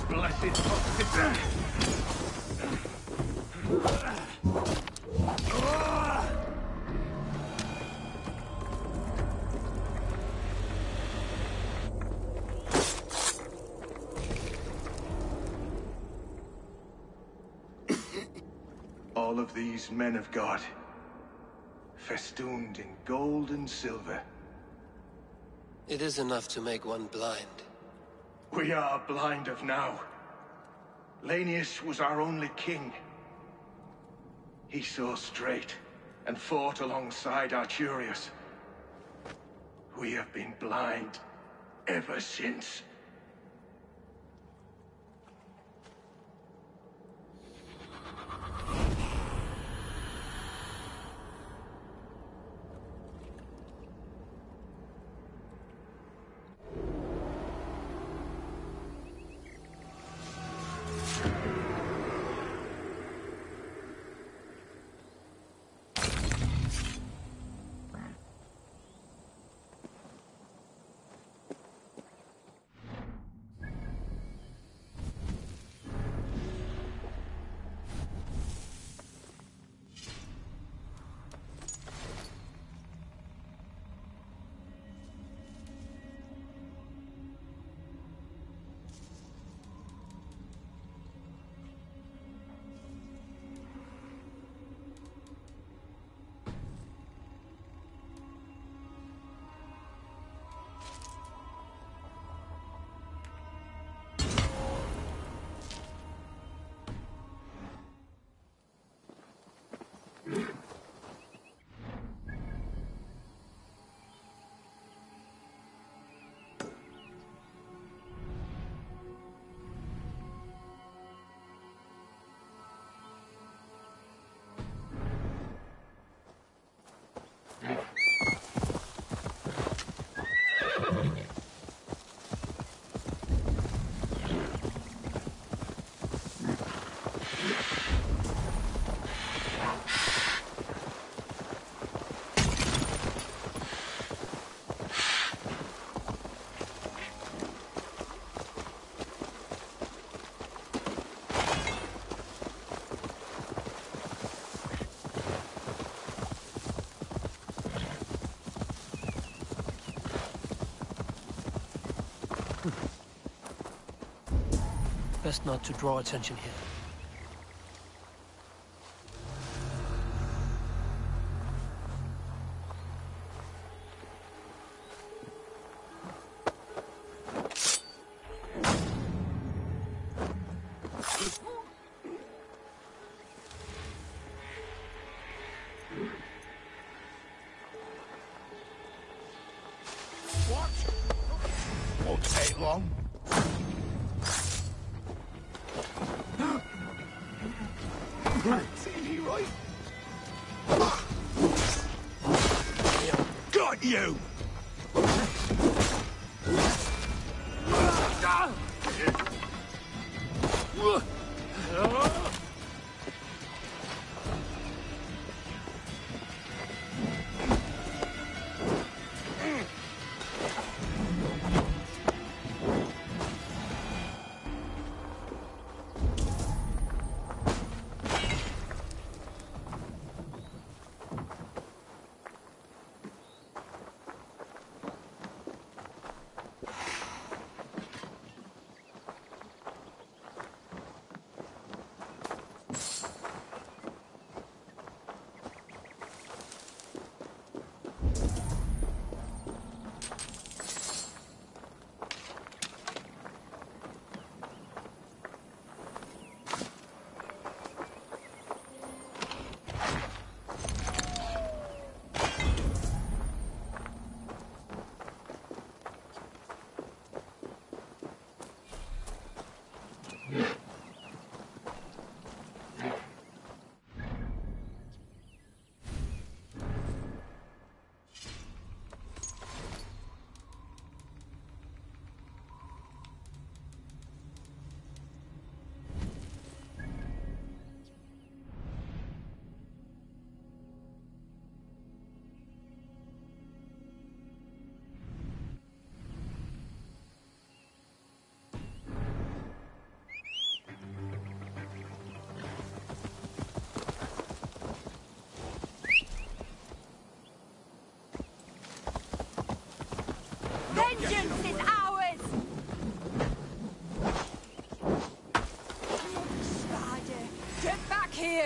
Speaker 13: blessed hospitality.
Speaker 11: All of these men of God, festooned in gold and silver.
Speaker 1: It is enough to make one blind.
Speaker 11: We are blind of now. Lanius was our only king. He saw straight and fought alongside Arturius. We have been blind ever since.
Speaker 1: Best not to draw attention here.
Speaker 13: What? Won't take long. See me right? Got you!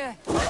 Speaker 15: here!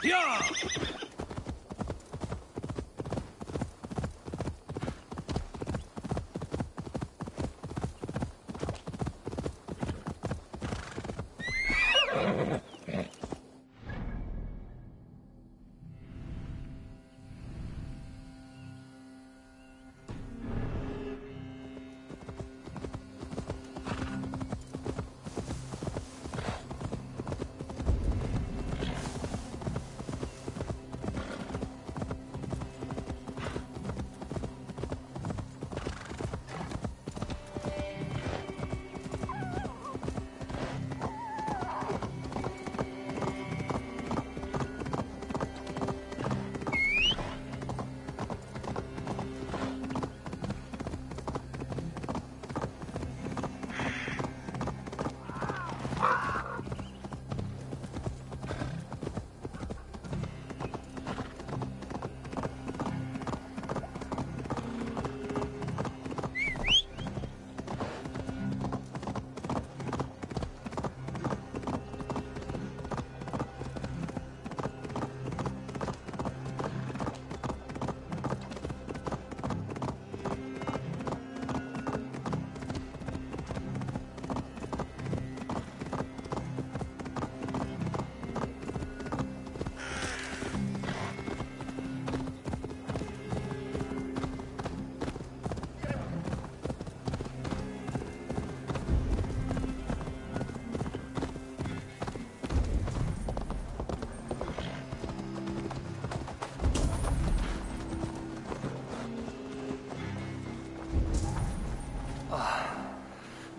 Speaker 13: Yeah!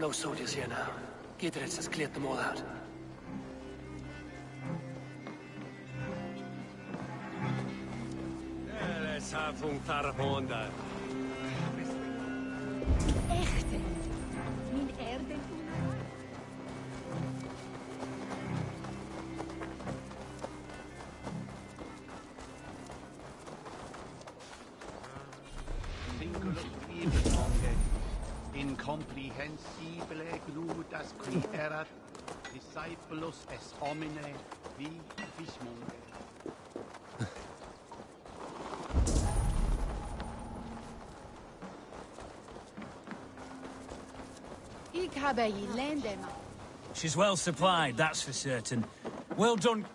Speaker 1: No soldiers here now. Gidritz has cleared them all out.
Speaker 12: Echte. Min erde.
Speaker 14: Incomprehensibile gludas qui erat, discipulus es homine, vi vismunde.
Speaker 13: She's well supplied, that's for certain. Well done.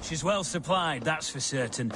Speaker 13: She's well supplied, that's for certain.